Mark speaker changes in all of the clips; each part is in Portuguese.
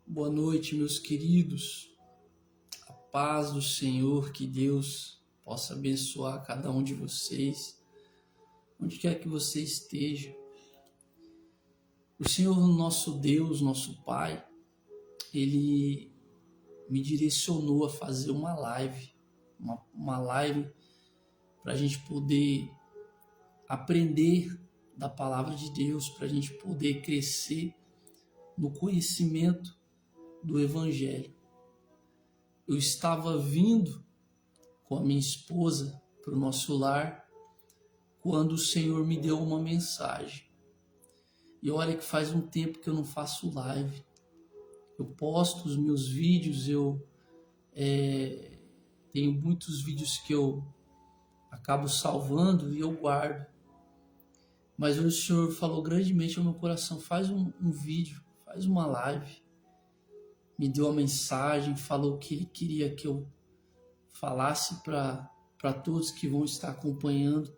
Speaker 1: Boa noite, meus queridos. A paz do Senhor, que Deus possa abençoar cada um de vocês, onde quer que você esteja. O Senhor, nosso Deus, nosso Pai, Ele me direcionou a fazer uma live para a gente poder aprender da palavra de Deus, para a gente poder crescer no conhecimento do Evangelho. Eu estava vindo com a minha esposa para o nosso lar quando o Senhor me deu uma mensagem. E olha que faz um tempo que eu não faço live. Eu posto os meus vídeos, eu tenho muitos vídeos que eu acabo salvando e eu guardo. Mas hoje o Senhor falou grandemente ao meu coração, faz um vídeo, faz uma live. Me deu uma mensagem, falou que Ele queria que eu falasse para todos que vão estar acompanhando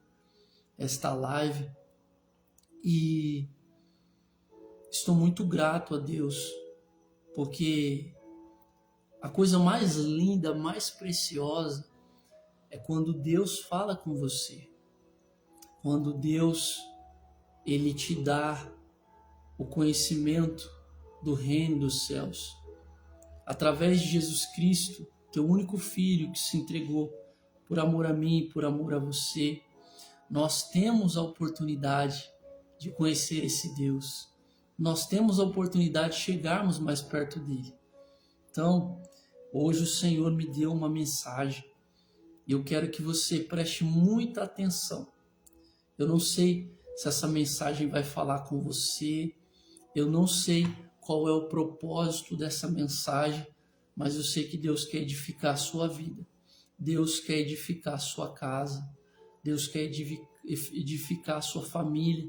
Speaker 1: esta live. E estou muito grato a Deus, porque a coisa mais linda, mais preciosa é quando Deus fala com você. Quando Deus, Ele te dá o conhecimento do reino dos céus. Através de Jesus Cristo, teu único Filho que se entregou por amor a mim e por amor a você, nós temos a oportunidade de conhecer esse Deus. Nós temos a oportunidade de chegarmos mais perto dele. Então, hoje o Senhor me deu uma mensagem e eu quero que você preste muita atenção. Eu não sei se essa mensagem vai falar com você, eu não sei qual é o propósito dessa mensagem, mas eu sei que Deus quer edificar a sua vida. Deus quer edificar a sua casa. Deus quer edificar a sua família,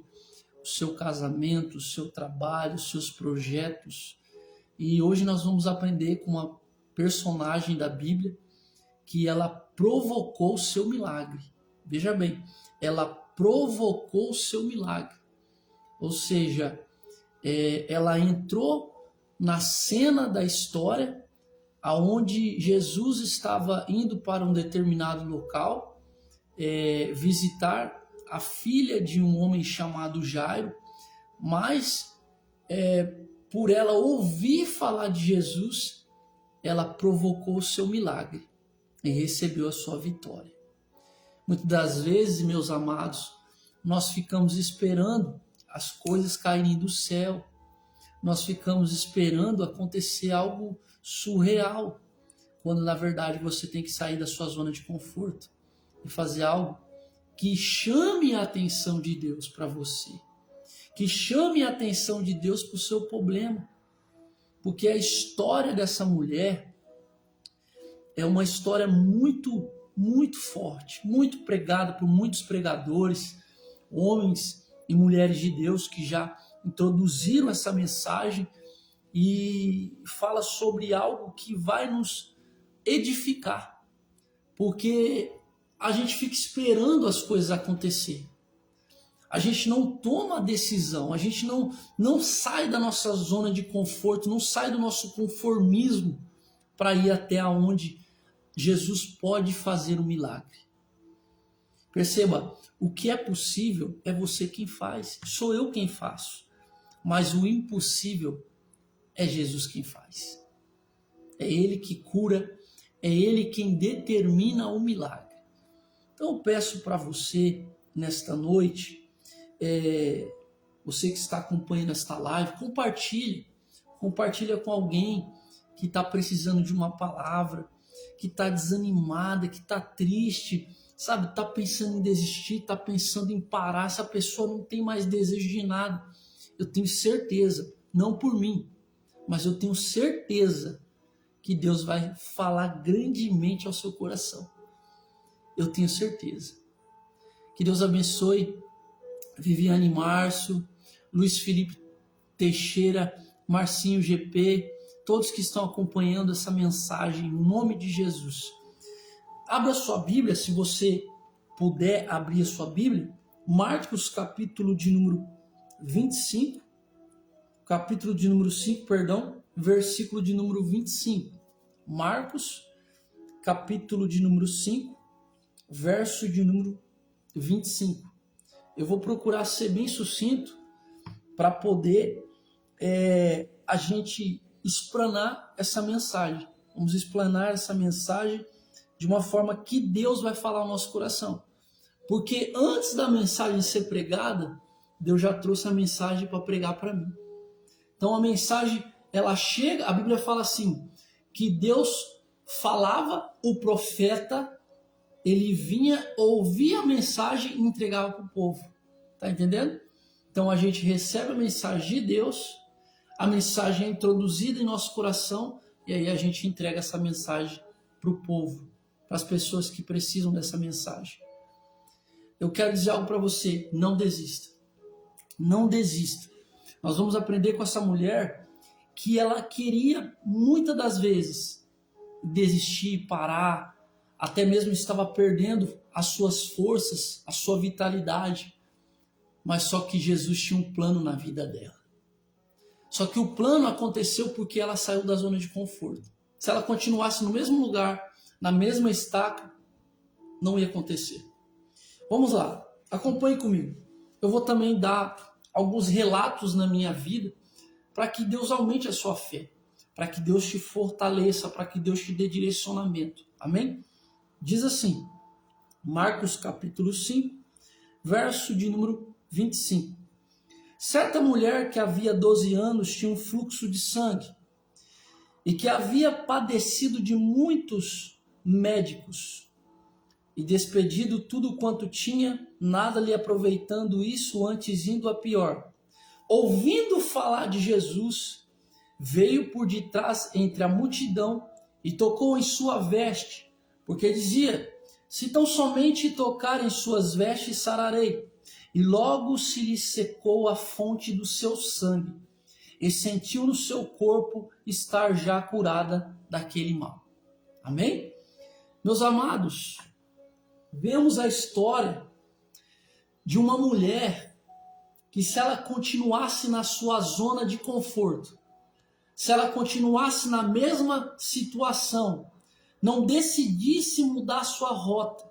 Speaker 1: o seu casamento, o seu trabalho, os seus projetos. E hoje nós vamos aprender com uma personagem da Bíblia que ela provocou o seu milagre. Veja bem, ela provocou o seu milagre. Ou seja, ela entrou na cena da história aonde Jesus estava indo para um determinado local visitar a filha de um homem chamado Jairo, mas por ela ouvir falar de Jesus, ela provocou o seu milagre e recebeu a sua vitória. Muitas das vezes, meus amados, nós ficamos esperando as coisas caírem do céu. Nós ficamos esperando acontecer algo surreal, quando na verdade você tem que sair da sua zona de conforto e fazer algo que chame a atenção de Deus para você, que chame a atenção de Deus para o seu problema. Porque a história dessa mulher é uma história muito, muito forte, muito pregada por muitos pregadores, homens e mulheres de Deus que já introduziram essa mensagem e fala sobre algo que vai nos edificar, porque a gente fica esperando as coisas acontecerem. A gente não toma a decisão, a gente não sai da nossa zona de conforto, não sai do nosso conformismo para ir até onde Jesus pode fazer um milagre. Perceba, o que é possível é você quem faz, sou eu quem faço. Mas o impossível é Jesus quem faz. É Ele que cura, é Ele quem determina o milagre. Então eu peço para você, nesta noite, você que está acompanhando esta live, compartilha com alguém que está precisando de uma palavra, que está desanimada, que está triste, sabe, está pensando em desistir, está pensando em parar, essa pessoa não tem mais desejo de nada. Eu tenho certeza, não por mim, mas eu tenho certeza que Deus vai falar grandemente ao seu coração. Eu tenho certeza. Que Deus abençoe Viviane Márcio, Luiz Felipe Teixeira, Marcinho GP, todos que estão acompanhando essa mensagem, em nome de Jesus. Abra sua Bíblia, se você puder abrir a sua Bíblia, Marcos, capítulo de número 25, capítulo de número 5, perdão, versículo de número 25. Marcos, capítulo de número 5, verso de número 25. Eu vou procurar ser bem sucinto para poder a gente explanar essa mensagem. Vamos explanar essa mensagem de uma forma que Deus vai falar ao nosso coração. Porque antes da mensagem ser pregada, Deus já trouxe a mensagem para pregar para mim. Então a mensagem, ela chega, a Bíblia fala assim, que Deus falava, o profeta, ele vinha, ouvia a mensagem e entregava para o povo. Tá entendendo? Então a gente recebe a mensagem de Deus, a mensagem é introduzida em nosso coração e aí a gente entrega essa mensagem para o povo, para as pessoas que precisam dessa mensagem. Eu quero dizer algo para você, não desista. Não desista. Nós vamos aprender com essa mulher que ela queria muitas das vezes desistir, parar, até mesmo estava perdendo as suas forças, a sua vitalidade. Mas só que Jesus tinha um plano na vida dela. Só que o plano aconteceu porque ela saiu da zona de conforto. Se ela continuasse no mesmo lugar, na mesma estaca, não ia acontecer. Vamos lá, acompanhe comigo. Eu vou também dar alguns relatos na minha vida para que Deus aumente a sua fé, para que Deus te fortaleça, para que Deus te dê direcionamento. Amém? Diz assim, Marcos capítulo 5, verso de número 25. Certa mulher que havia 12 anos tinha um fluxo de sangue e que havia padecido de muitos médicos e despedido tudo quanto tinha, nada lhe aproveitando isso, antes indo a pior. Ouvindo falar de Jesus, veio por detrás entre a multidão e tocou em sua veste, porque dizia, se tão somente tocar em suas vestes, sararei. E logo se lhe secou a fonte do seu sangue, e sentiu no seu corpo estar já curada daquele mal. Amém? Meus amados, vemos a história de uma mulher que, se ela continuasse na sua zona de conforto, se ela continuasse na mesma situação, não decidisse mudar sua rota,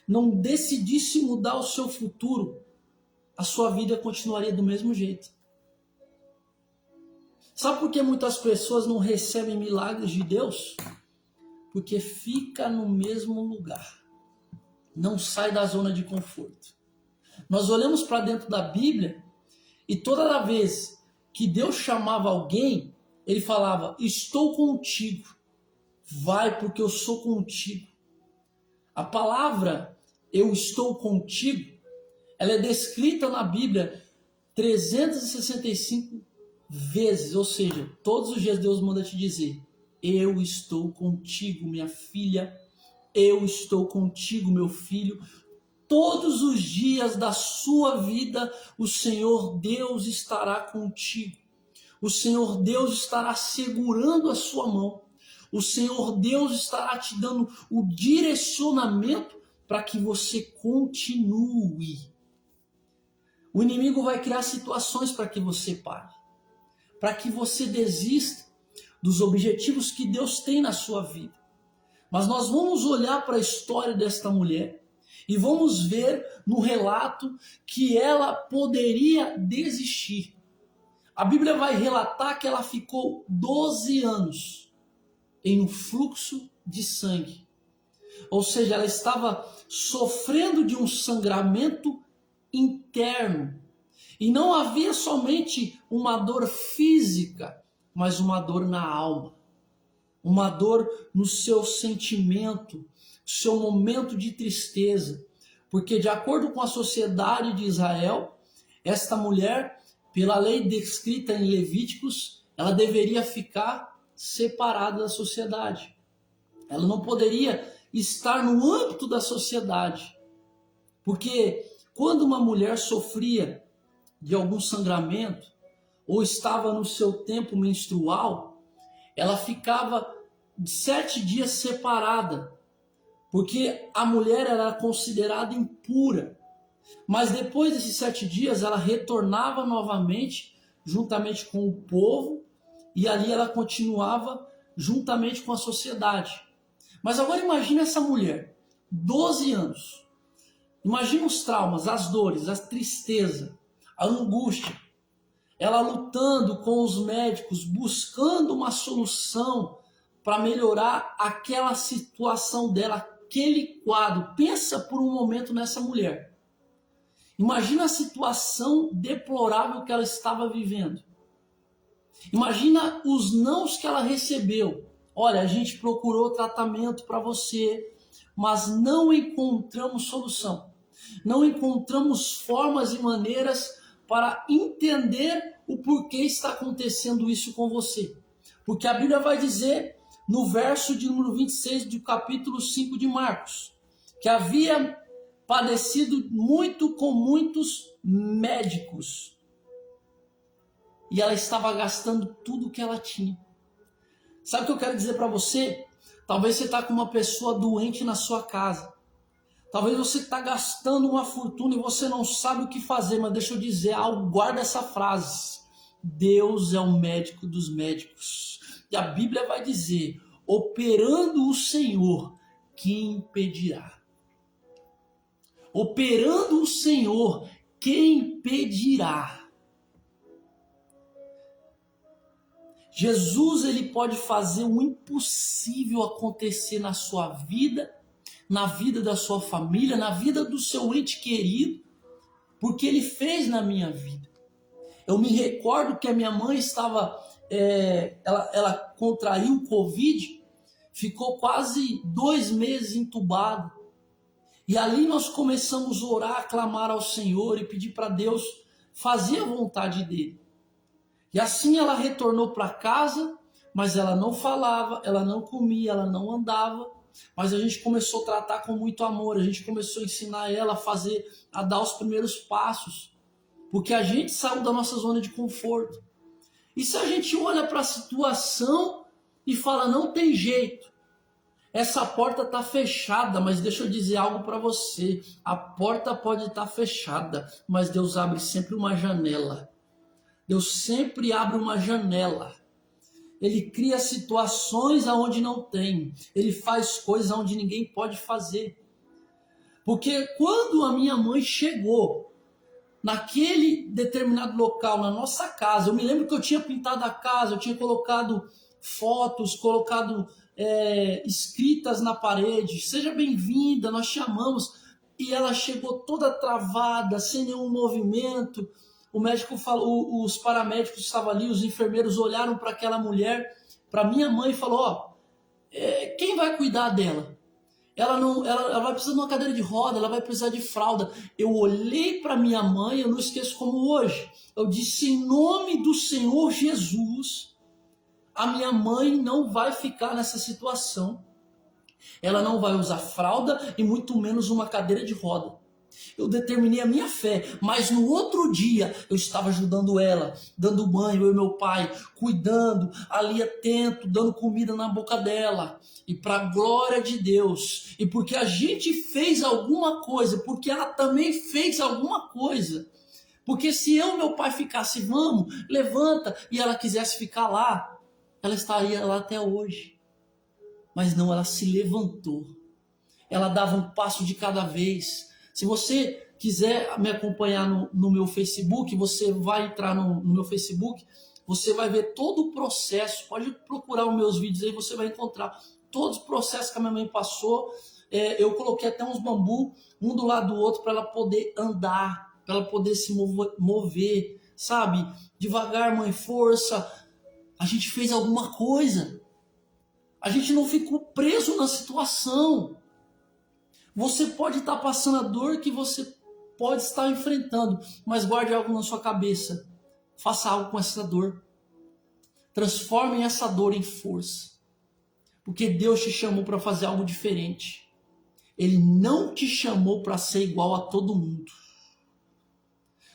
Speaker 1: não decidisse mudar o seu futuro, a sua vida continuaria do mesmo jeito. Sabe por que muitas pessoas não recebem milagres de Deus? Porque fica no mesmo lugar. Não sai da zona de conforto. Nós olhamos para dentro da Bíblia e toda vez que Deus chamava alguém, ele falava, estou contigo. Vai porque eu sou contigo. A palavra eu estou contigo, ela é descrita na Bíblia 365 vezes, ou seja, todos os dias Deus manda te dizer, eu estou contigo, minha filha, eu estou contigo, meu filho. Todos os dias da sua vida, o Senhor Deus estará contigo. O Senhor Deus estará segurando a sua mão. O Senhor Deus estará te dando o direcionamento para que você continue. O inimigo vai criar situações para que você pare, para que você desista dos objetivos que Deus tem na sua vida. Mas nós vamos olhar para a história desta mulher e vamos ver no relato que ela poderia desistir. A Bíblia vai relatar que ela ficou 12 anos em um fluxo de sangue. Ou seja, ela estava sofrendo de um sangramento interno. E não havia somente uma dor física, mas uma dor na alma. Uma dor no seu sentimento, seu momento de tristeza. Porque de acordo com a sociedade de Israel, esta mulher, pela lei descrita em Levíticos, ela deveria ficar separada da sociedade. Ela não poderia estar no âmbito da sociedade. Porque quando uma mulher sofria de algum sangramento, ou estava no seu tempo menstrual, ela ficava 7 dias separada, porque a mulher era considerada impura. Mas depois desses 7 dias, ela retornava novamente, juntamente com o povo, e ali ela continuava juntamente com a sociedade. Mas agora imagine essa mulher, 12 anos. Imagina os traumas, as dores, a tristeza, a angústia. Ela lutando com os médicos, buscando uma solução para melhorar aquela situação dela, aquele quadro. Pensa por um momento nessa mulher. Imagina a situação deplorável que ela estava vivendo. Imagina os nãos que ela recebeu. Olha, a gente procurou tratamento para você, mas não encontramos solução. Não encontramos formas e maneiras para entender o porquê está acontecendo isso com você. Porque a Bíblia vai dizer, no verso de número 26 do capítulo 5 de Marcos, que havia padecido muito com muitos médicos. E ela estava gastando tudo o que ela tinha. Sabe o que eu quero dizer para você? Talvez você está com uma pessoa doente na sua casa. Talvez você está gastando uma fortuna e você não sabe o que fazer. Mas deixa eu dizer algo, guarda essa frase. Deus é o médico dos médicos. E a Bíblia vai dizer, operando o Senhor, quem impedirá? Operando o Senhor, quem impedirá? Jesus, ele pode fazer o impossível acontecer na sua vida, na vida da sua família, na vida do seu ente querido, porque ele fez na minha vida. Eu me recordo que a minha mãe estava, ela contraiu o Covid, ficou quase 2 meses entubada. E ali nós começamos a orar, a clamar ao Senhor e pedir para Deus fazer a vontade dele. E assim ela retornou para casa, mas ela não falava, ela não comia, ela não andava. Mas a gente começou a tratar com muito amor, a gente começou a ensinar ela a dar os primeiros passos. Porque a gente saiu da nossa zona de conforto. E se a gente olha para a situação e fala, não tem jeito, essa porta está fechada, mas deixa eu dizer algo para você. A porta pode estar fechada, mas Deus abre sempre uma janela. Deus sempre abre uma janela. Ele cria situações aonde não tem. Ele faz coisas aonde ninguém pode fazer. Porque quando a minha mãe chegou naquele determinado local, na nossa casa, eu me lembro que eu tinha pintado a casa, eu tinha colocado fotos, colocado escritas na parede, seja bem-vinda, nós chamamos, e ela chegou toda travada, sem nenhum movimento. O médico falou, os paramédicos estavam ali, os enfermeiros olharam para aquela mulher, para minha mãe, e falou, quem vai cuidar dela? Ela vai precisar de uma cadeira de roda, ela vai precisar de fralda. Eu olhei para minha mãe, eu não esqueço como hoje, eu disse, em nome do Senhor Jesus, a minha mãe não vai ficar nessa situação. Ela não vai usar fralda e muito menos uma cadeira de roda. Eu determinei a minha fé, mas no outro dia eu estava ajudando ela, dando banho, eu e meu pai, cuidando, ali atento, dando comida na boca dela. E para a glória de Deus, e porque a gente fez alguma coisa, porque ela também fez alguma coisa. Porque se eu e meu pai ficasse, vamos, levanta, e ela quisesse ficar lá, ela estaria lá até hoje. Mas não, ela se levantou. Ela dava um passo de cada vez. Se você quiser me acompanhar no meu Facebook, você vai entrar no meu Facebook, você vai ver todo o processo. Pode procurar os meus vídeos aí, você vai encontrar todos os processos que a minha mãe passou. Eu coloquei até uns bambu, um do lado do outro, para ela poder andar, para ela poder se mover, sabe? Devagar, mãe, força. A gente fez alguma coisa. A gente não ficou preso na situação. Você pode estar passando a dor que você pode estar enfrentando, mas guarde algo na sua cabeça. Faça algo com essa dor. Transforme essa dor em força. Porque Deus te chamou para fazer algo diferente. Ele não te chamou para ser igual a todo mundo.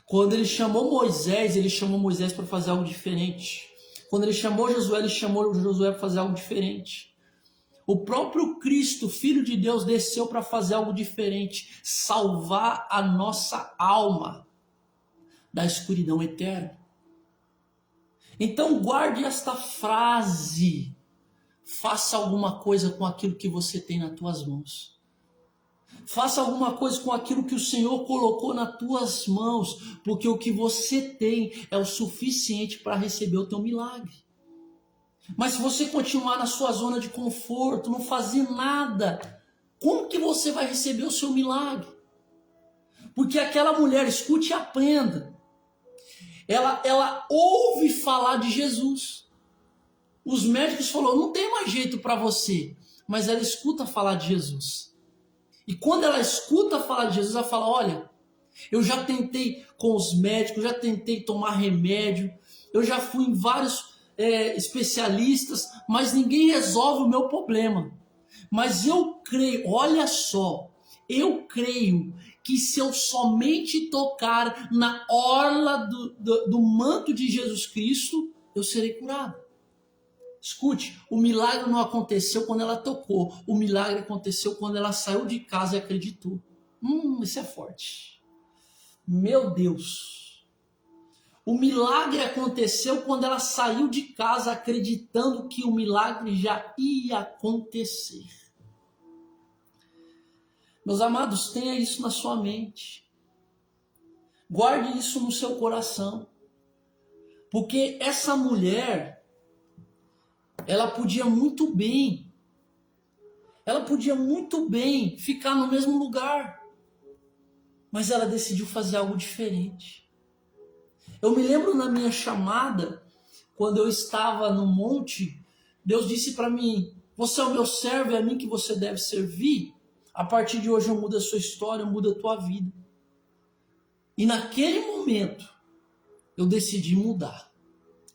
Speaker 1: Quando ele chamou Moisés para fazer algo diferente. Quando ele chamou Josué para fazer algo diferente. O próprio Cristo, Filho de Deus, desceu para fazer algo diferente, salvar a nossa alma da escuridão eterna. Então guarde esta frase: faça alguma coisa com aquilo que você tem nas tuas mãos. Faça alguma coisa com aquilo que o Senhor colocou nas tuas mãos, porque o que você tem é o suficiente para receber o teu milagre. Mas se você continuar na sua zona de conforto, não fazer nada, como que você vai receber o seu milagre? Porque aquela mulher, escute e aprenda, ela ouve falar de Jesus. Os médicos falaram, não tem mais jeito para você, mas ela escuta falar de Jesus. E quando ela escuta falar de Jesus, ela fala, olha, eu já tentei com os médicos, já tentei tomar remédio, eu já fui em vários especialistas, mas ninguém resolve o meu problema. Mas eu creio, olha só, eu creio que se eu somente tocar na orla do manto de Jesus Cristo, eu serei curado. Escute, o milagre não aconteceu quando ela tocou, o milagre aconteceu quando ela saiu de casa e acreditou. Isso é forte. Meu Deus. O milagre aconteceu quando ela saiu de casa acreditando que o milagre já ia acontecer. Meus amados, tenha isso na sua mente. Guarde isso no seu coração. Porque essa mulher, ela podia muito bem ficar no mesmo lugar. Mas ela decidiu fazer algo diferente. Eu me lembro na minha chamada, quando eu estava no monte, Deus disse para mim, você é o meu servo, é a mim que você deve servir. A partir de hoje eu mudo a sua história, eu mudo a tua vida. E naquele momento, eu decidi mudar.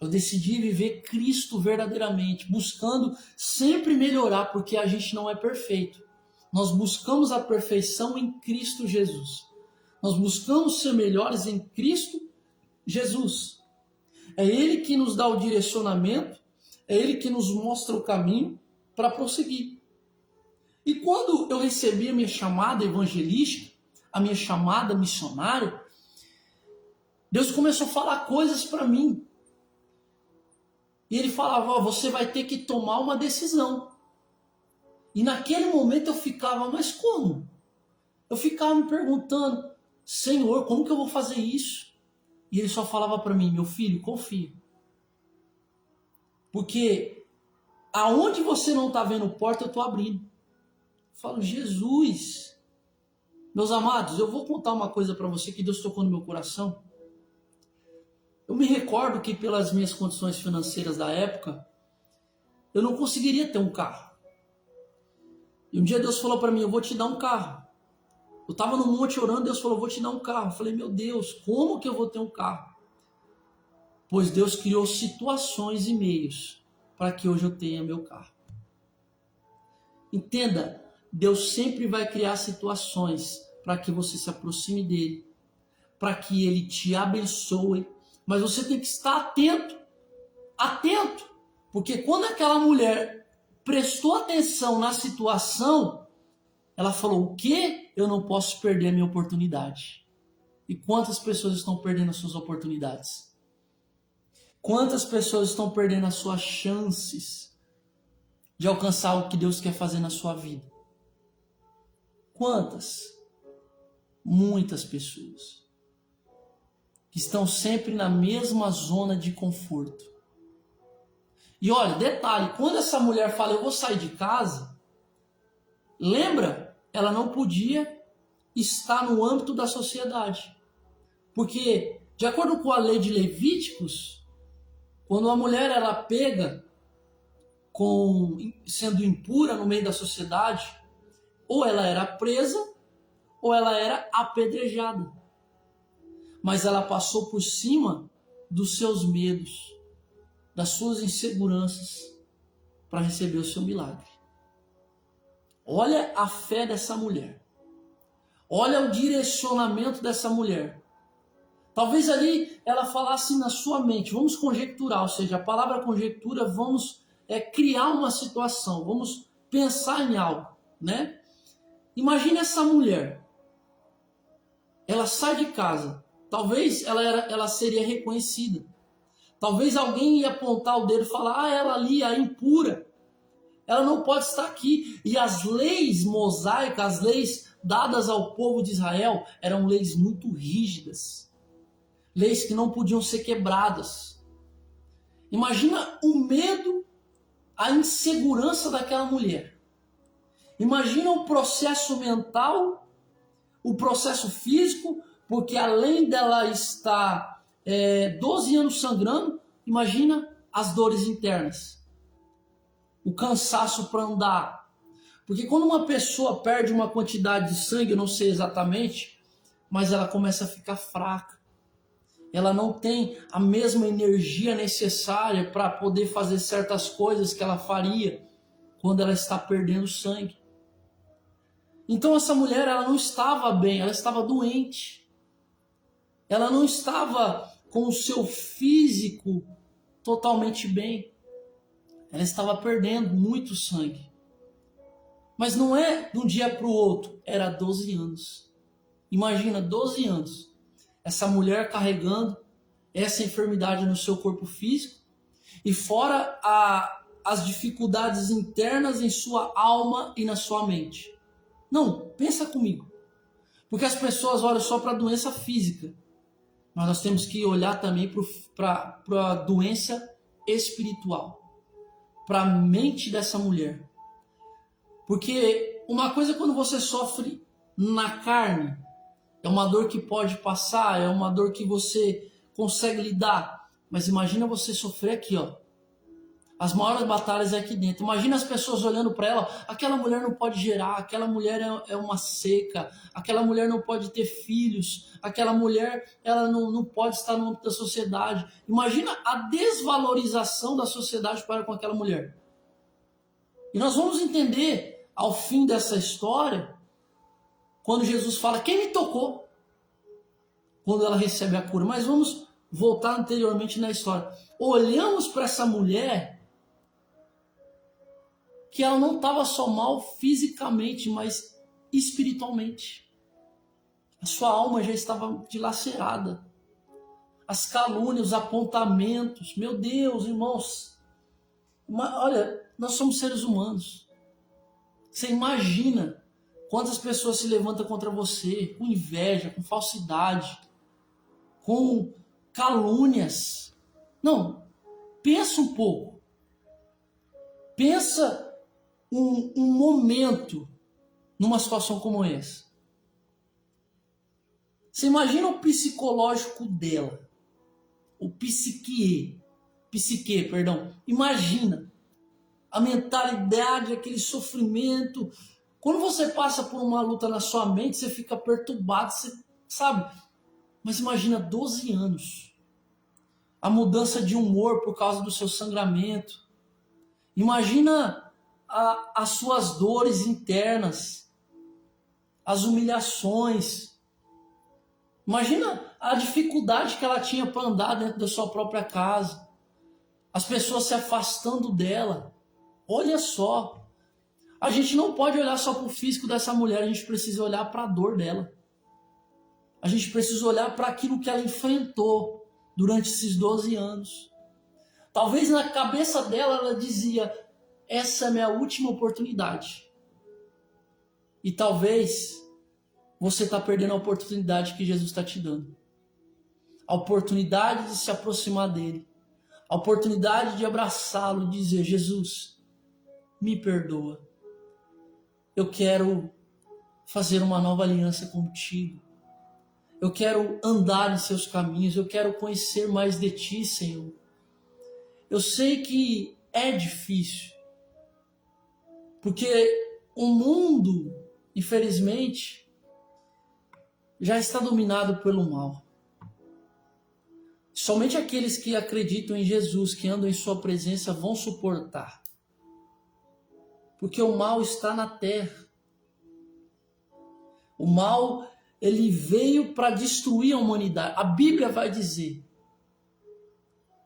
Speaker 1: Eu decidi viver Cristo verdadeiramente, buscando sempre melhorar, porque a gente não é perfeito. Nós buscamos a perfeição em Cristo Jesus. Nós buscamos ser melhores em Cristo Jesus. É Ele que nos dá o direcionamento, é Ele que nos mostra o caminho para prosseguir. E quando eu recebi a minha chamada evangelística, a minha chamada missionária, Deus começou a falar coisas para mim. E Ele falava, você vai ter que tomar uma decisão. E naquele momento eu ficava, mas como? Eu ficava me perguntando, Senhor, como que eu vou fazer isso? E Ele só falava para mim, meu filho, confia. Porque aonde você não está vendo porta, eu estou abrindo. Eu falo, Jesus. Meus amados, eu vou contar uma coisa para você que Deus tocou no meu coração. Eu me recordo que pelas minhas condições financeiras da época, eu não conseguiria ter um carro. E um dia Deus falou para mim, eu vou te dar um carro. Eu estava no monte orando, Deus falou, eu vou te dar um carro. Eu falei, meu Deus, como que eu vou ter um carro? Pois Deus criou situações e meios para que hoje eu tenha meu carro. Entenda, Deus sempre vai criar situações para que você se aproxime dele, para que ele te abençoe. Mas você tem que estar atento, porque quando aquela mulher prestou atenção na situação, ela falou, o quê? Eu não posso perder a minha oportunidade. E quantas pessoas estão perdendo as suas oportunidades? Quantas pessoas estão perdendo as suas chances de alcançar o que Deus quer fazer na sua vida? Quantas? Muitas pessoas que estão sempre na mesma zona de conforto. E olha, detalhe, quando essa mulher fala, eu vou sair de casa, lembra? Ela não podia estar no âmbito da sociedade. Porque, de acordo com a lei de Levíticos, quando a mulher era pega sendo impura no meio da sociedade, ou ela era presa, ou ela era apedrejada. Mas ela passou por cima dos seus medos, das suas inseguranças, para receber o seu milagre. Olha a fé dessa mulher. Olha o direcionamento dessa mulher. Talvez ali ela falasse na sua mente, vamos conjecturar, ou seja, a palavra conjectura, vamos criar uma situação, vamos pensar em algo, né? Imagine essa mulher. Ela sai de casa. Talvez ela seria reconhecida. Talvez alguém ia apontar o dedo e falar: ah, ela ali, a impura. Ela não pode estar aqui. E as leis mosaicas, as leis dadas ao povo de Israel, eram leis muito rígidas. Leis que não podiam ser quebradas. Imagina o medo, a insegurança daquela mulher. Imagina o processo mental, o processo físico, porque além dela estar 12 anos sangrando, imagina as dores internas. O cansaço para andar. Porque quando uma pessoa perde uma quantidade de sangue, eu não sei exatamente, mas ela começa a ficar fraca. Ela não tem a mesma energia necessária para poder fazer certas coisas que ela faria quando ela está perdendo sangue. Então essa mulher, ela não estava bem, ela estava doente. Ela não estava com o seu físico totalmente bem. Ela estava perdendo muito sangue. Mas não é de um dia para o outro, era 12 anos. Imagina, 12 anos. Essa mulher carregando essa enfermidade no seu corpo físico e fora as dificuldades internas em sua alma e na sua mente. Não, pensa comigo. Porque as pessoas olham só para a doença física. Mas nós temos que olhar também para a doença espiritual. Para a mente dessa mulher. Porque uma coisa é quando você sofre na carne, é uma dor que pode passar, é uma dor que você consegue lidar. Mas imagina você sofrer aqui, ó. As maiores batalhas é aqui dentro. Imagina as pessoas olhando para ela, aquela mulher não pode gerar, aquela mulher é uma seca, aquela mulher não pode ter filhos, aquela mulher ela não pode estar no âmbito da sociedade. Imagina a desvalorização da sociedade para com aquela mulher. E nós vamos entender ao fim dessa história, quando Jesus fala, quem me tocou? Quando ela recebe a cura. Mas vamos voltar anteriormente na história. Olhamos para essa mulher que ela não estava só mal fisicamente, mas espiritualmente. A sua alma já estava dilacerada. As calúnias, os apontamentos. Meu Deus, irmãos. Olha, nós somos seres humanos. Você imagina quantas pessoas se levantam contra você, com inveja, com falsidade, com calúnias. Não, pensa um pouco. Pensa um momento numa situação como essa. Você imagina o psicológico dela, o psique, perdão. Imagina a mentalidade, aquele sofrimento. Quando você passa por uma luta na sua mente, você fica perturbado, você sabe? Mas imagina 12 anos. A mudança de humor por causa do seu sangramento. Imagina as suas dores internas, as humilhações. Imagina a dificuldade que ela tinha para andar dentro da sua própria casa. As pessoas se afastando dela. Olha só. A gente não pode olhar só para o físico dessa mulher, a gente precisa olhar para a dor dela. A gente precisa olhar para aquilo que ela enfrentou durante esses 12 anos. Talvez na cabeça dela ela dizia, essa é a minha última oportunidade. E talvez você está perdendo a oportunidade que Jesus está te dando. A oportunidade de se aproximar dele. A oportunidade de abraçá-lo e dizer, Jesus, me perdoa. Eu quero fazer uma nova aliança contigo. Eu quero andar em seus caminhos. Eu quero conhecer mais de ti, Senhor. Eu sei que é difícil. Porque o mundo, infelizmente, já está dominado pelo mal. Somente aqueles que acreditam em Jesus, que andam em sua presença, vão suportar. Porque o mal está na terra. O mal, ele veio para destruir a humanidade. A Bíblia vai dizer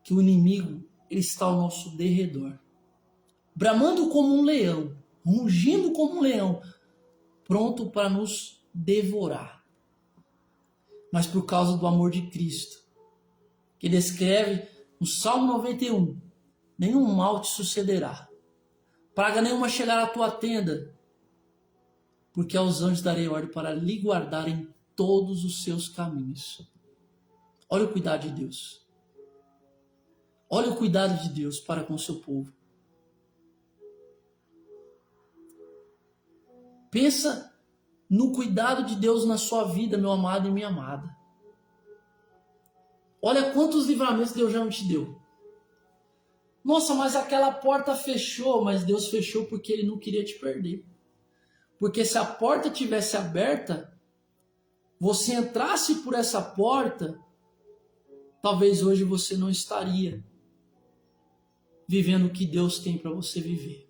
Speaker 1: que o inimigo, ele está ao nosso derredor. Bramando como um leão. rugindo como um leão, pronto para nos devorar. Mas por causa do amor de Cristo, que ele escreve no Salmo 91, nenhum mal te sucederá, praga nenhuma chegará à tua tenda, porque aos anjos darei ordem para lhe guardar em todos os seus caminhos. Olha o cuidado de Deus. Olha o cuidado de Deus para com o seu povo. Pensa no cuidado de Deus na sua vida, meu amado e minha amada. Olha quantos livramentos Deus já não te deu. Nossa, mas aquela porta fechou, mas Deus fechou porque Ele não queria te perder. Porque se a porta tivesse aberta, você entrasse por essa porta, talvez hoje você não estaria vivendo o que Deus tem para você viver.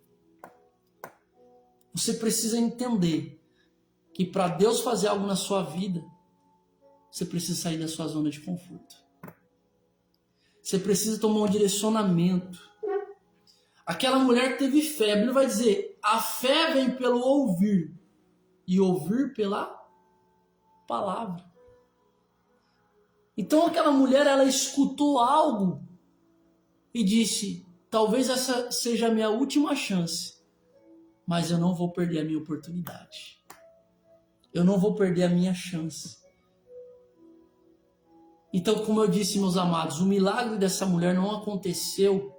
Speaker 1: Você precisa entender que para Deus fazer algo na sua vida, você precisa sair da sua zona de conforto. Você precisa tomar um direcionamento. Aquela mulher que teve fé, a Bíblia vai dizer, a fé vem pelo ouvir, e ouvir pela palavra. Então aquela mulher, ela escutou algo e disse, talvez essa seja a minha última chance, mas eu não vou perder a minha oportunidade. Eu não vou perder a minha chance. Então, como eu disse, meus amados, o milagre dessa mulher não aconteceu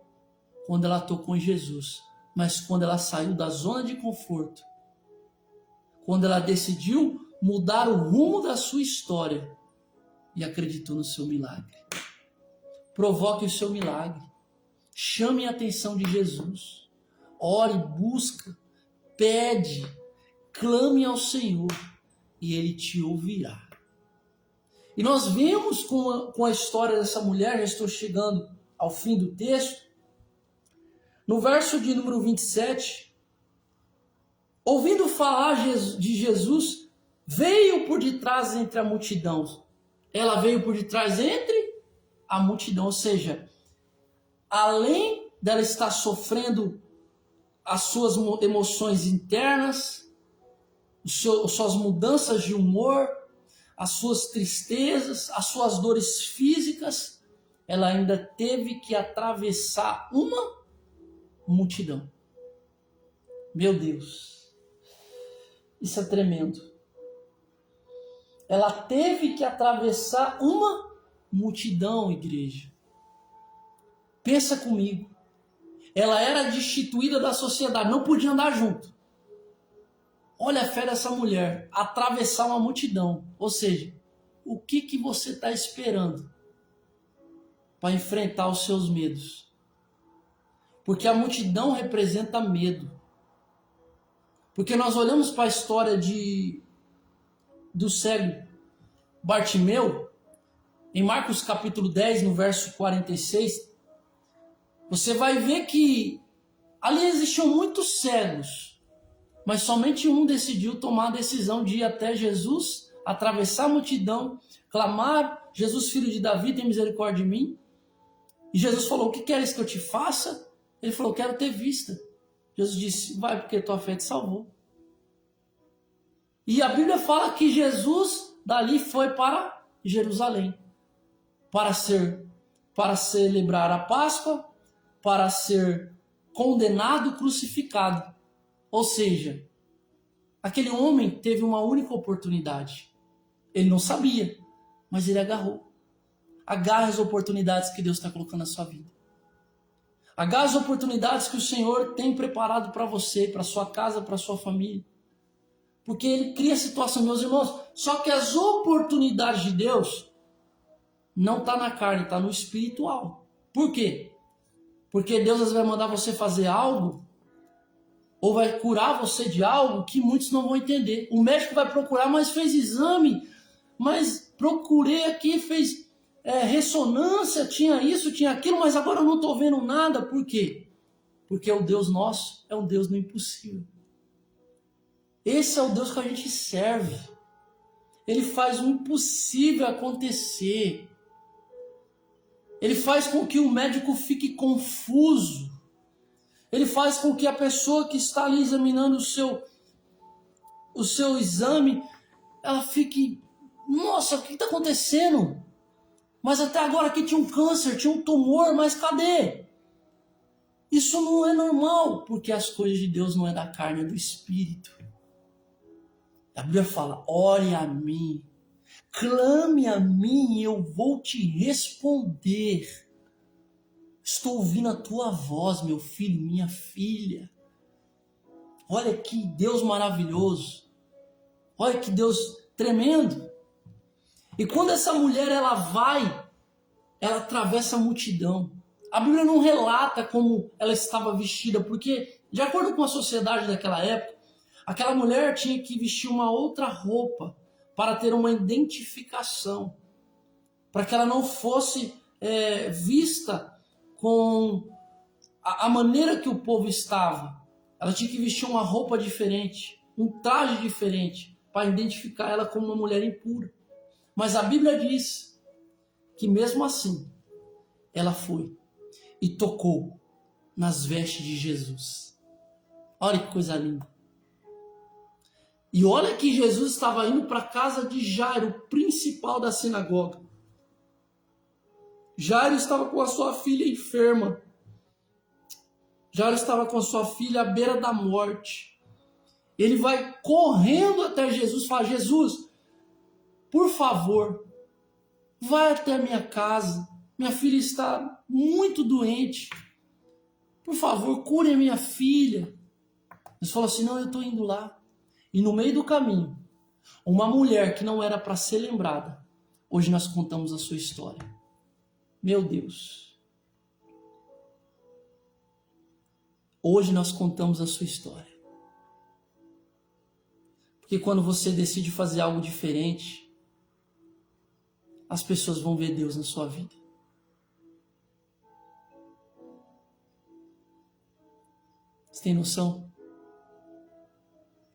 Speaker 1: quando ela tocou em Jesus, mas quando ela saiu da zona de conforto, quando ela decidiu mudar o rumo da sua história e acreditou no seu milagre. Provoque o seu milagre. Chame a atenção de Jesus. Ore, busca, pede, clame ao Senhor e Ele te ouvirá. E nós vemos com a história dessa mulher, já estou chegando ao fim do texto, no verso de número 27, ouvindo falar de Jesus, veio por detrás entre a multidão. Ela veio por detrás entre a multidão, ou seja, além dela estar sofrendo as suas emoções internas, suas mudanças de humor, as suas tristezas, as suas dores físicas, ela ainda teve que atravessar uma multidão. Meu Deus, isso é tremendo. Ela teve que atravessar uma multidão, igreja. Pensa comigo. Ela era destituída da sociedade, não podia andar junto. Olha a fé dessa mulher, atravessar uma multidão. Ou seja, o que você está esperando para enfrentar os seus medos? Porque a multidão representa medo. Porque nós olhamos para a história do cego Bartimeu, em Marcos capítulo 10, no verso 46, você vai ver que ali existiam muitos cegos, mas somente um decidiu tomar a decisão de ir até Jesus, atravessar a multidão, clamar, Jesus, filho de Davi, tem misericórdia de mim. E Jesus falou, o que queres que eu te faça? Ele falou, quero ter vista. Jesus disse, vai, porque tua fé te salvou. E a Bíblia fala que Jesus dali foi para Jerusalém, para celebrar a Páscoa, para ser condenado, crucificado. Ou seja, aquele homem teve uma única oportunidade. Ele não sabia, mas ele agarrou. Agarre as oportunidades que Deus está colocando na sua vida. Agarre as oportunidades que o Senhor tem preparado para você, para sua casa, para sua família. Porque Ele cria situação, meus irmãos. Só que as oportunidades de Deus não estão na carne, está no espiritual. Por quê? Porque Deus às vezes vai mandar você fazer algo, ou vai curar você de algo que muitos não vão entender. O médico vai procurar, mas fez exame, mas procurei aqui, fez ressonância, tinha isso, tinha aquilo, mas agora eu não estou vendo nada. Por quê? Porque o Deus nosso é um Deus do impossível. Esse é o Deus que a gente serve. Ele faz o impossível acontecer. Ele faz com que o médico fique confuso. Ele faz com que a pessoa que está ali examinando o seu exame, ela fique, nossa, o que está acontecendo? Mas até agora aqui tinha um câncer, tinha um tumor, mas cadê? Isso não é normal, porque as coisas de Deus não é da carne, é do Espírito. A Bíblia fala, ore a mim, clame a mim e eu vou te responder. Estou ouvindo a tua voz, meu filho, minha filha. Olha que Deus maravilhoso. Olha que Deus tremendo. E quando essa mulher ela atravessa a multidão. A Bíblia não relata como ela estava vestida, porque, de acordo com a sociedade daquela época, aquela mulher tinha que vestir uma outra roupa para ter uma identificação, para que ela não fosse vista com a maneira que o povo estava. Ela tinha que vestir uma roupa diferente, um traje diferente, para identificar ela como uma mulher impura. Mas a Bíblia diz que mesmo assim, ela foi e tocou nas vestes de Jesus. Olha que coisa linda. E olha que Jesus estava indo para a casa de Jairo, o principal da sinagoga. Jairo estava com a sua filha enferma. Jairo estava com a sua filha à beira da morte. Ele vai correndo até Jesus e fala, Jesus, por favor, vai até a minha casa. Minha filha está muito doente. Por favor, cure a minha filha. Jesus falou assim, não, eu estou indo lá. E no meio do caminho, uma mulher que não era para ser lembrada, hoje nós contamos a sua história. Meu Deus. Hoje nós contamos a sua história. Porque quando você decide fazer algo diferente, as pessoas vão ver Deus na sua vida. Você tem noção?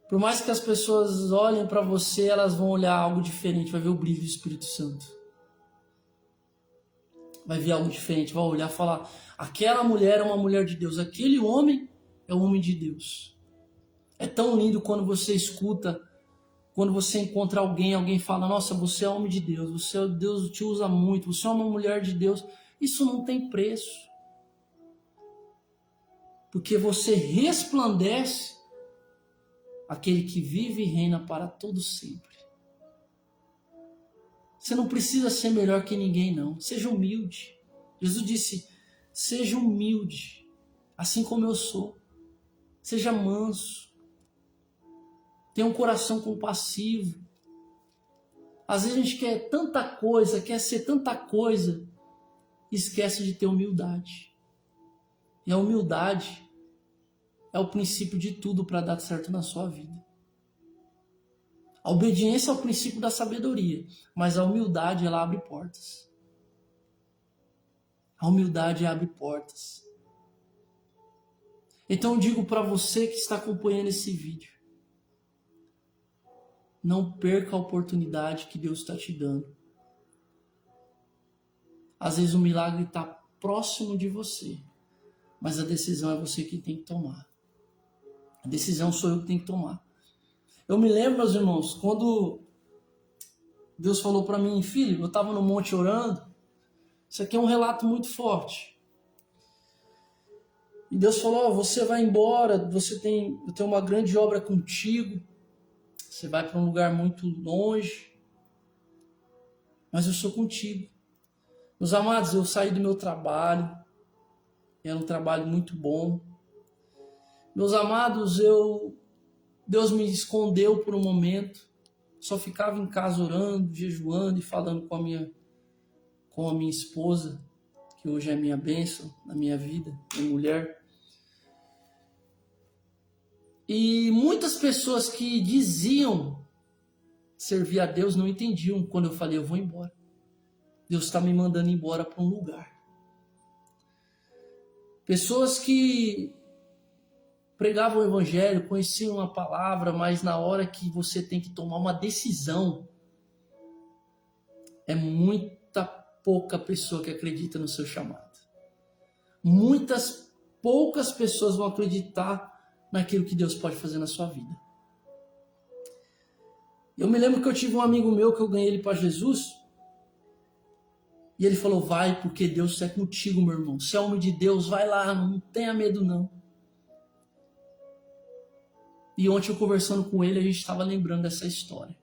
Speaker 1: Por mais que as pessoas olhem para você, elas vão olhar algo diferente, vai ver o brilho do Espírito Santo. Vai ver algo diferente, vai olhar e falar, aquela mulher é uma mulher de Deus, aquele homem é um homem de Deus. É tão lindo quando você escuta, quando você encontra alguém fala, nossa, você é homem de Deus, Deus te usa muito, você é uma mulher de Deus. Isso não tem preço. Porque você resplandece aquele que vive e reina para todo sempre. Você não precisa ser melhor que ninguém, não. Seja humilde. Jesus disse, seja humilde, assim como eu sou. Seja manso. Tenha um coração compassivo. Às vezes a gente quer tanta coisa, quer ser tanta coisa, e esquece de ter humildade. E a humildade é o princípio de tudo para dar certo na sua vida. A obediência é o princípio da sabedoria, mas a humildade ela abre portas. A humildade abre portas. Então eu digo para você que está acompanhando esse vídeo, não perca a oportunidade que Deus está te dando. Às vezes o milagre está próximo de você, mas a decisão é você que tem que tomar. A decisão sou eu que tenho que tomar. Eu me lembro, meus irmãos, quando Deus falou para mim, filho, eu estava no monte orando. Isso aqui é um relato muito forte. E Deus falou, você vai embora, eu tenho uma grande obra contigo. Você vai para um lugar muito longe. Mas eu sou contigo. Meus amados, eu saí do meu trabalho. Era um trabalho muito bom. Meus amados, Deus me escondeu por um momento. Só ficava em casa orando, jejuando e falando com a minha esposa, que hoje é minha bênção na minha vida, minha mulher. E muitas pessoas que diziam servir a Deus não entendiam quando eu falei, eu vou embora. Deus está me mandando embora para um lugar. Pessoas que pregavam o evangelho, conheciam a palavra, mas na hora que você tem que tomar uma decisão, é muita pouca pessoa que acredita no seu chamado. poucas pessoas vão acreditar naquilo que Deus pode fazer na sua vida. Eu me lembro que eu tive um amigo meu que eu ganhei ele para Jesus. E ele falou, vai, porque Deus é contigo, meu irmão. Você é homem de Deus, vai lá, não tenha medo não. E ontem eu conversando com ele, a gente estava lembrando dessa história.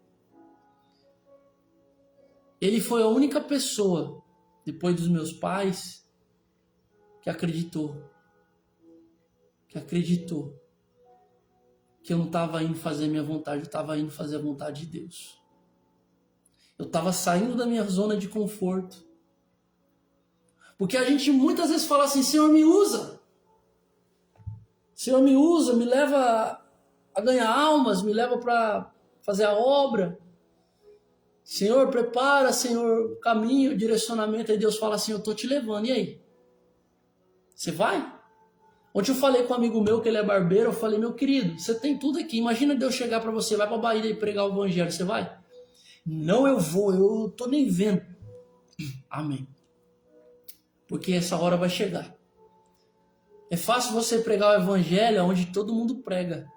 Speaker 1: Ele foi a única pessoa, depois dos meus pais, que acreditou. Que eu não estava indo fazer a minha vontade, eu estava indo fazer a vontade de Deus. Eu estava saindo da minha zona de conforto. Porque a gente muitas vezes fala assim, Senhor, me usa. Senhor, me usa, me leva a ganhar almas, me leva para fazer a obra. Senhor, prepara, Senhor, o caminho, o direcionamento. Aí Deus fala assim, eu estou te levando, e aí? Você vai? Ontem eu falei com um amigo meu, que ele é barbeiro, eu falei, meu querido, você tem tudo aqui, imagina Deus chegar para você, vai para a Bahia e pregar o evangelho, você vai? Não, eu vou, eu estou nem vendo. Amém. Porque essa hora vai chegar. É fácil você pregar o evangelho onde todo mundo prega.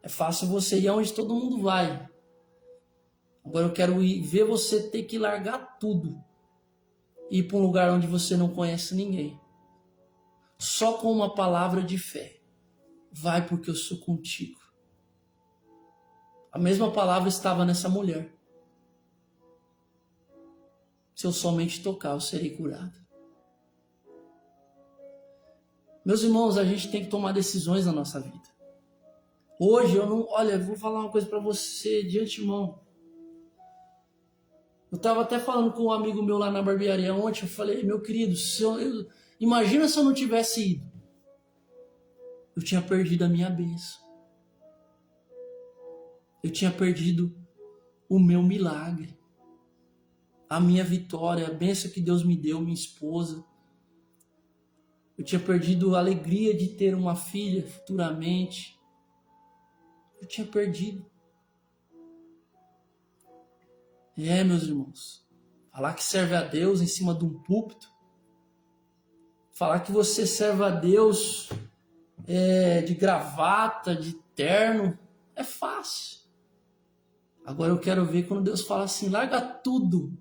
Speaker 1: É fácil você ir aonde todo mundo vai. Agora eu quero ver você ter que largar tudo. E ir para um lugar onde você não conhece ninguém. Só com uma palavra de fé. Vai porque eu sou contigo. A mesma palavra estava nessa mulher. Se eu somente tocar, eu serei curado. Meus irmãos, a gente tem que tomar decisões na nossa vida. Hoje eu não... Olha, eu vou falar uma coisa para você de antemão. Eu estava até falando com um amigo meu lá na barbearia ontem. Eu falei, meu querido, imagina se eu não tivesse ido. Eu tinha perdido a minha bênção. Eu tinha perdido o meu milagre. A minha vitória, a bênção que Deus me deu, minha esposa. Eu tinha perdido a alegria de ter uma filha futuramente. Eu tinha perdido. Meus irmãos. Falar que serve a Deus em cima de um púlpito. Falar que você serve a Deus de gravata, de terno. É fácil. Agora eu quero ver quando Deus fala assim, larga tudo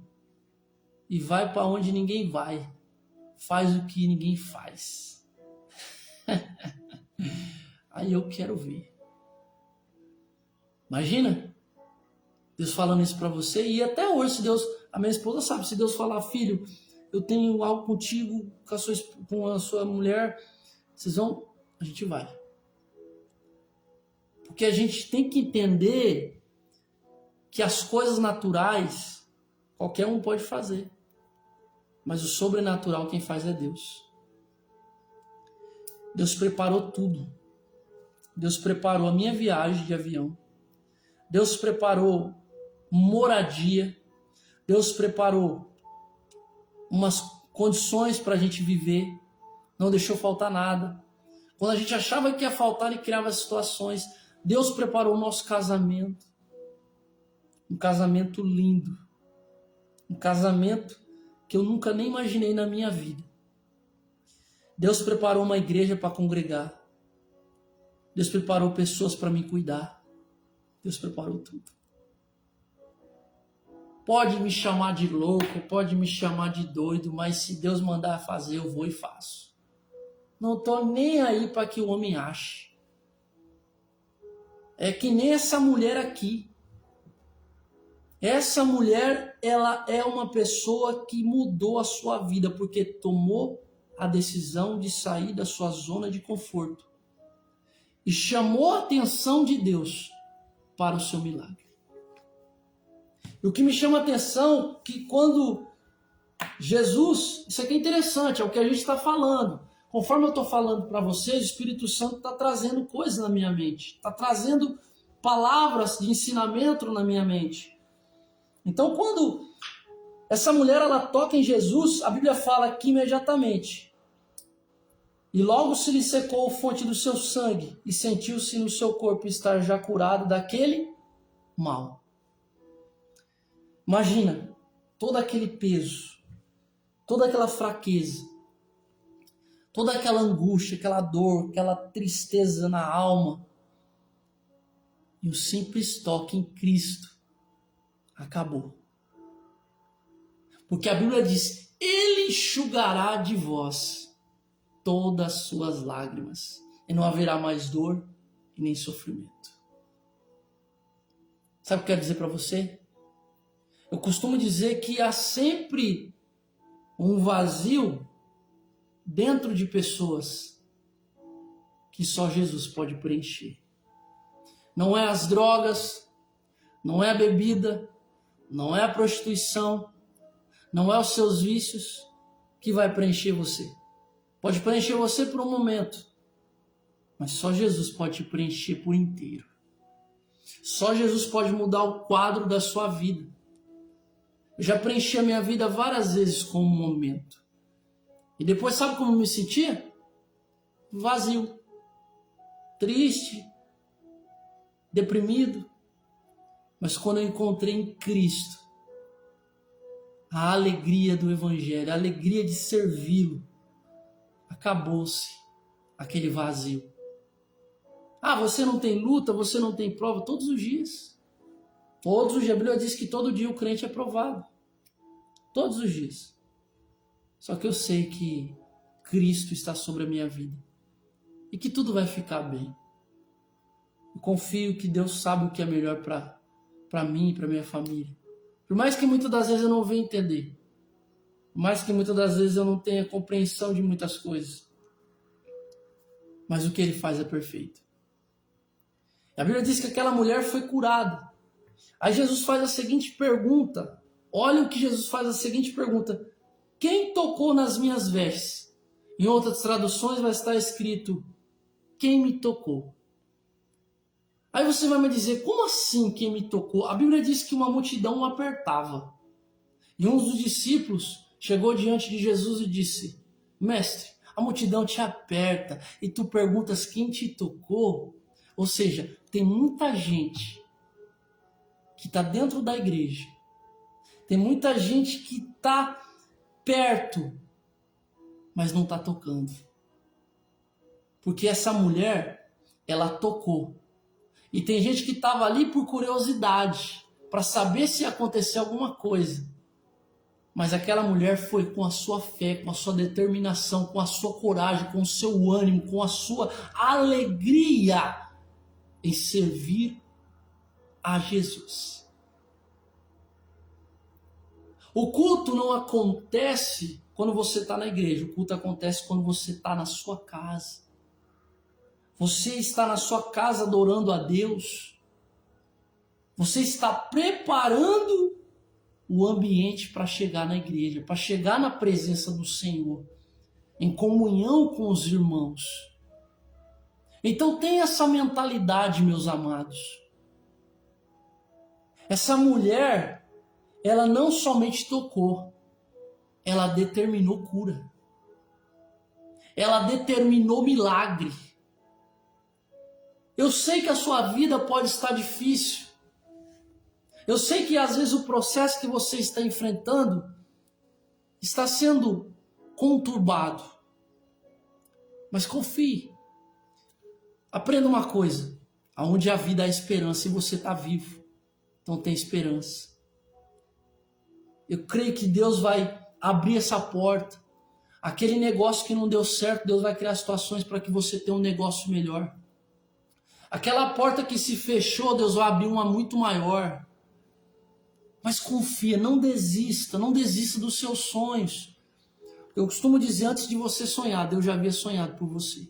Speaker 1: e vai para onde ninguém vai. Faz o que ninguém faz. Aí eu quero ver. Imagina Deus falando isso para você. E até hoje, se Deus... A minha esposa sabe, se Deus falar, filho, eu tenho algo contigo, com a sua mulher, vocês vão... A gente vai. Porque a gente tem que entender que as coisas naturais, qualquer um pode fazer. Mas o sobrenatural quem faz é Deus. Deus preparou tudo. Deus preparou a minha viagem de avião. Deus preparou moradia. Deus preparou umas condições para a gente viver. Não deixou faltar nada. Quando a gente achava que ia faltar, Ele criava situações. Deus preparou o nosso casamento. Um casamento lindo. Um casamento que eu nunca nem imaginei na minha vida. Deus preparou uma igreja para congregar. Deus preparou pessoas para me cuidar. Deus preparou tudo. Pode me chamar de louco, pode me chamar de doido, mas se Deus mandar fazer, eu vou e faço. Não estou nem aí para que o homem ache. É que nem essa mulher aqui. Essa mulher, ela é uma pessoa que mudou a sua vida, porque tomou a decisão de sair da sua zona de conforto e chamou a atenção de Deus para o seu milagre. E o que me chama a atenção é que quando Jesus, isso aqui é interessante, é o que a gente está falando. Conforme eu estou falando para vocês, o Espírito Santo está trazendo coisas na minha mente, está trazendo palavras de ensinamento na minha mente. Então, quando essa mulher ela toca em Jesus, a Bíblia fala que imediatamente. E logo se lhe secou a fonte do seu sangue e sentiu-se no seu corpo estar já curado daquele mal. Imagina todo aquele peso, toda aquela fraqueza, toda aquela angústia, aquela dor, aquela tristeza na alma. E o simples toque em Cristo acabou. Porque a Bíblia diz, Ele enxugará de vós todas as suas lágrimas. E não haverá mais dor e nem sofrimento. Sabe o que eu quero dizer para você? Eu costumo dizer que há sempre um vazio dentro de pessoas que só Jesus pode preencher. Não é as drogas, não é a bebida, não é a prostituição, não é os seus vícios que vai preencher você. Pode preencher você por um momento, mas só Jesus pode te preencher por inteiro. Só Jesus pode mudar o quadro da sua vida. Eu já preenchi a minha vida várias vezes com um momento. E depois sabe como eu me sentia? Vazio, triste, deprimido. Mas quando eu encontrei em Cristo a alegria do Evangelho, a alegria de servi-lo, acabou-se aquele vazio. Ah, você não tem luta, você não tem prova? Todos os dias. Todos os dias. A Bíblia diz que todo dia o crente é provado. Todos os dias. Só que eu sei que Cristo está sobre a minha vida. E que tudo vai ficar bem. Eu confio que Deus sabe o que é melhor para mim e para minha família. Por mais que muitas das vezes eu não venha entender. Por mais que muitas das vezes eu não tenha compreensão de muitas coisas. Mas o que Ele faz é perfeito. A Bíblia diz que aquela mulher foi curada. Aí Jesus faz a seguinte pergunta. Olha o que Jesus faz, a seguinte pergunta. Quem tocou nas minhas vestes? Em outras traduções vai estar escrito, quem me tocou? Aí você vai me dizer, como assim quem me tocou? A Bíblia diz que uma multidão o apertava. E um dos discípulos chegou diante de Jesus e disse, mestre, a multidão te aperta e tu perguntas quem te tocou? Ou seja, tem muita gente que está dentro da igreja. Tem muita gente que está perto, mas não está tocando. Porque essa mulher, ela tocou. E tem gente que estava ali por curiosidade, para saber se ia acontecer alguma coisa. Mas aquela mulher foi com a sua fé, com a sua determinação, com a sua coragem, com o seu ânimo, com a sua alegria em servir a Jesus. O culto não acontece quando você está na igreja. O culto acontece quando você está na sua casa. Você está na sua casa adorando a Deus. Você está preparando o ambiente para chegar na igreja, para chegar na presença do Senhor, em comunhão com os irmãos. Então tenha essa mentalidade, meus amados. Essa mulher, ela não somente tocou, ela determinou cura. Ela determinou milagre. Eu sei que a sua vida pode estar difícil. Eu sei que às vezes o processo que você está enfrentando está sendo conturbado. Mas confie. Aprenda uma coisa. Onde a vida há esperança e você está vivo. Então tem esperança. Eu creio que Deus vai abrir essa porta. Aquele negócio que não deu certo, Deus vai criar situações para que você tenha um negócio melhor. Aquela porta que se fechou, Deus vai abrir uma muito maior. Mas confia, não desista dos seus sonhos. Eu costumo dizer, antes de você sonhar, Deus já havia sonhado por você.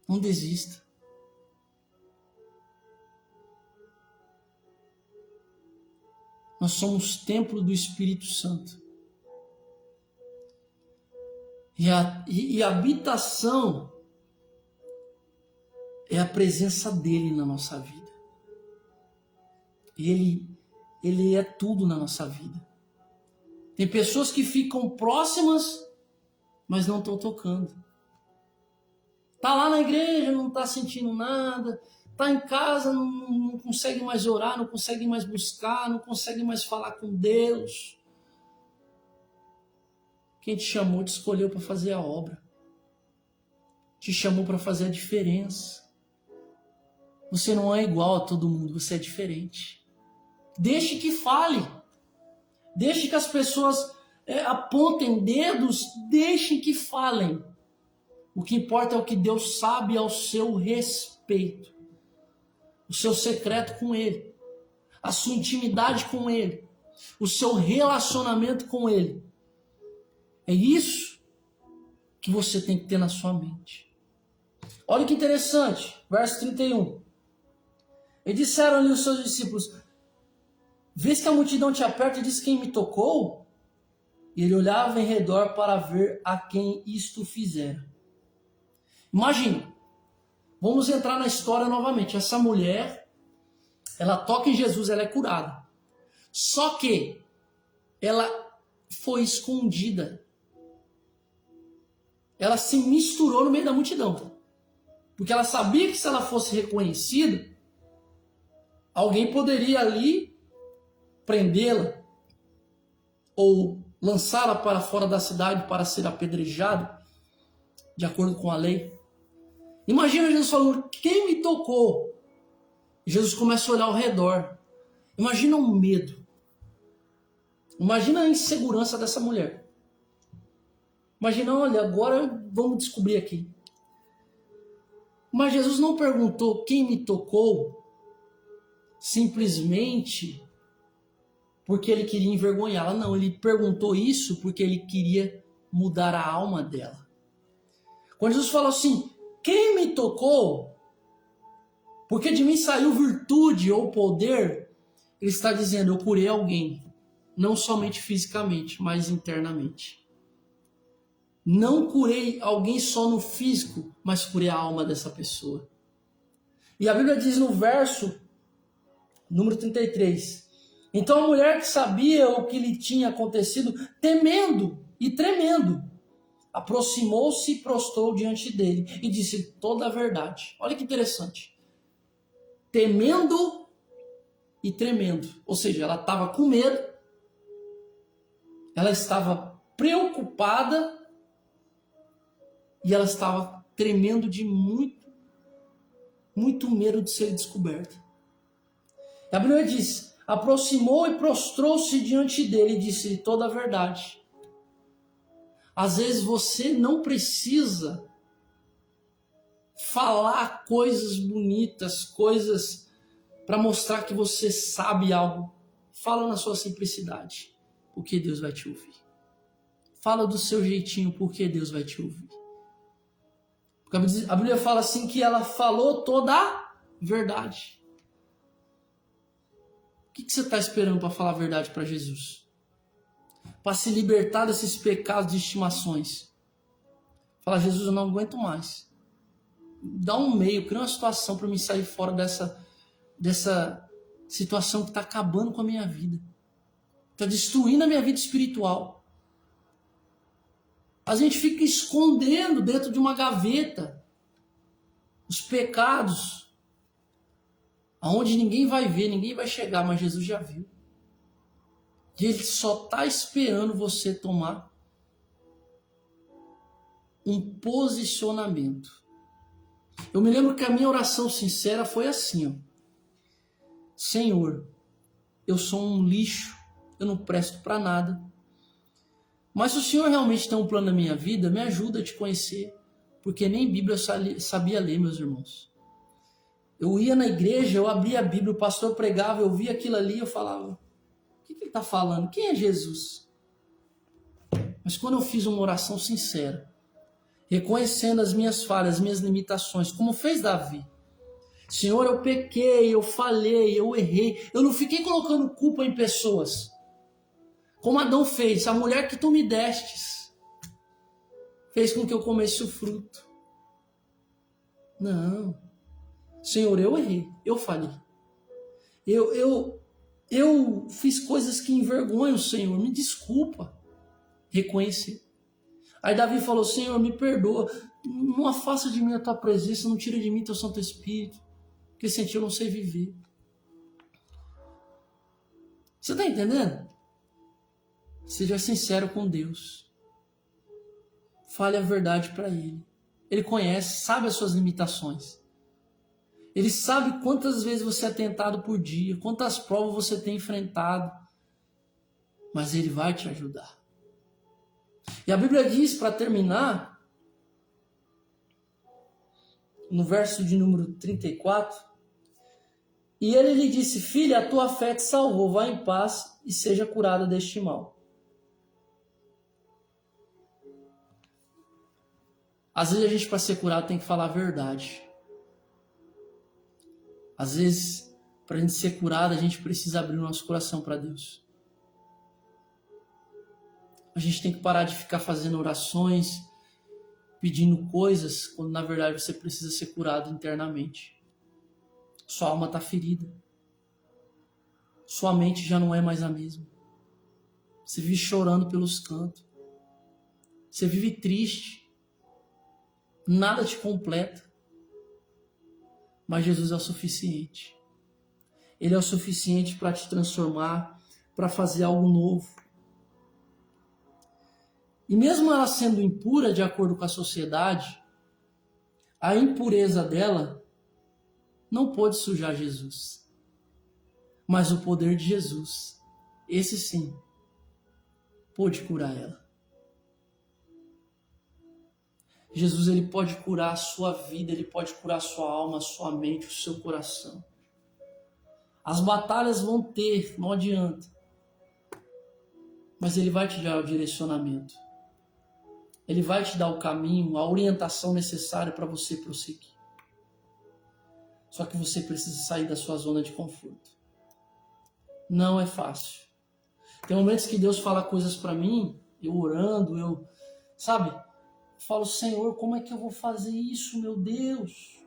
Speaker 1: Não desista. Nós somos templo do Espírito Santo. E a habitação é a presença dele na nossa vida. Ele é tudo na nossa vida. Tem pessoas que ficam próximas, mas não estão tocando. Está lá na igreja, não está sentindo nada. Está em casa, não consegue mais orar, não consegue mais buscar, não consegue mais falar com Deus. Quem te chamou, te escolheu para fazer a obra. Te chamou para fazer a diferença. Você não é igual a todo mundo, você é diferente. Deixe que fale. Deixe que as pessoas apontem dedos, deixem que falem. O que importa é o que Deus sabe ao seu respeito. O seu secreto com Ele. A sua intimidade com Ele. O seu relacionamento com Ele. É isso que você tem que ter na sua mente. Olha que interessante. Verso 31. E disseram-lhe os seus discípulos: vês que a multidão te aperta e diz quem me tocou? E ele olhava em redor para ver a quem isto fizera. Imagina, vamos entrar na história novamente. Essa mulher, ela toca em Jesus, ela é curada. Só que ela foi escondida. Ela se misturou no meio da multidão. Porque ela sabia que se ela fosse reconhecida, alguém poderia ali prendê-la ou lançá-la para fora da cidade para ser apedrejada, de acordo com a lei. Imagina Jesus falando: quem me tocou? E Jesus começa a olhar ao redor. Imagina o medo. Imagina a insegurança dessa mulher. Imagina, olha, agora vamos descobrir aqui. Mas Jesus não perguntou quem me tocou simplesmente porque ele queria envergonhá-la. Não, ele perguntou isso porque ele queria mudar a alma dela. Quando Jesus falou assim: quem me tocou? Porque de mim saiu virtude ou poder. Ele está dizendo: eu curei alguém. Não somente fisicamente, mas internamente. Não curei alguém só no físico, mas curei a alma dessa pessoa. E a Bíblia diz no verso número 33. Então a mulher que sabia o que lhe tinha acontecido, temendo e tremendo, aproximou-se e prostrou diante dele e disse toda a verdade. Olha que interessante. Temendo e tremendo. Ou seja, ela estava com medo, ela estava preocupada e ela estava tremendo de muito medo de ser descoberta. A Bíblia diz: aproximou e prostrou-se diante dele e disse toda a verdade. Às vezes você não precisa falar coisas bonitas, coisas para mostrar que você sabe algo. Fala na sua simplicidade, porque Deus vai te ouvir. Fala do seu jeitinho, porque Deus vai te ouvir. Porque a Bíblia fala assim que ela falou toda a verdade. O que você está esperando para falar a verdade para Jesus? Para se libertar desses pecados de estimações. Fala: Jesus, eu não aguento mais. Dá um meio, cria uma situação para me sair fora dessa situação que está acabando com a minha vida. Está destruindo a minha vida espiritual. A gente fica escondendo dentro de uma gaveta os pecados, aonde ninguém vai ver, ninguém vai chegar, mas Jesus já viu. E Ele só está esperando você tomar um posicionamento. Eu me lembro que a minha oração sincera foi assim: ó: Senhor, eu sou um lixo, eu não presto para nada. Mas se o Senhor realmente tem um plano na minha vida, me ajuda a te conhecer. Porque nem Bíblia eu sabia ler, meus irmãos. Eu ia na igreja, eu abria a Bíblia, o pastor pregava, eu via aquilo ali, eu falava: o que ele está falando? Quem é Jesus? Mas quando eu fiz uma oração sincera, reconhecendo as minhas falhas, as minhas limitações, como fez Davi: Senhor, eu pequei, eu falhei, eu errei. Eu não fiquei colocando culpa em pessoas. Como Adão fez: a mulher que tu me destes fez com que eu comesse o fruto. Não. Senhor, eu errei, eu falhei. Eu fiz coisas que envergonham o Senhor, me desculpa. Reconhecer. Aí Davi falou: Senhor, me perdoa. Não afasta de mim a tua presença, não tira de mim teu Santo Espírito, porque sem ti eu não sei viver. Você está entendendo? Seja sincero com Deus. Fale a verdade para ele. Ele conhece, sabe as suas limitações. Ele sabe quantas vezes você é tentado por dia, quantas provas você tem enfrentado. Mas ele vai te ajudar. E a Bíblia diz, para terminar, no verso de número 34, e ele lhe disse: filha, a tua fé te salvou, vá em paz e seja curada deste mal. Às vezes a gente, para ser curado, tem que falar a verdade. Às vezes, para a gente ser curado, a gente precisa abrir o nosso coração para Deus. A gente tem que parar de ficar fazendo orações, pedindo coisas, quando na verdade você precisa ser curado internamente. Sua alma está ferida. Sua mente já não é mais a mesma. Você vive chorando pelos cantos. Você vive triste. Nada te completa. Mas Jesus é o suficiente. Ele é o suficiente para te transformar, para fazer algo novo. E mesmo ela sendo impura de acordo com a sociedade, a impureza dela não pôde sujar Jesus. Mas o poder de Jesus, esse sim, pôde curar ela. Jesus, ele pode curar a sua vida, ele pode curar a sua alma, a sua mente, o seu coração. As batalhas vão ter, não adianta. Mas ele vai te dar o direcionamento. Ele vai te dar o caminho, a orientação necessária para você prosseguir. Só que você precisa sair da sua zona de conforto. Não é fácil. Tem momentos que Deus fala coisas para mim, eu orando, sabe? Eu falo: Senhor, como é que eu vou fazer isso, meu Deus?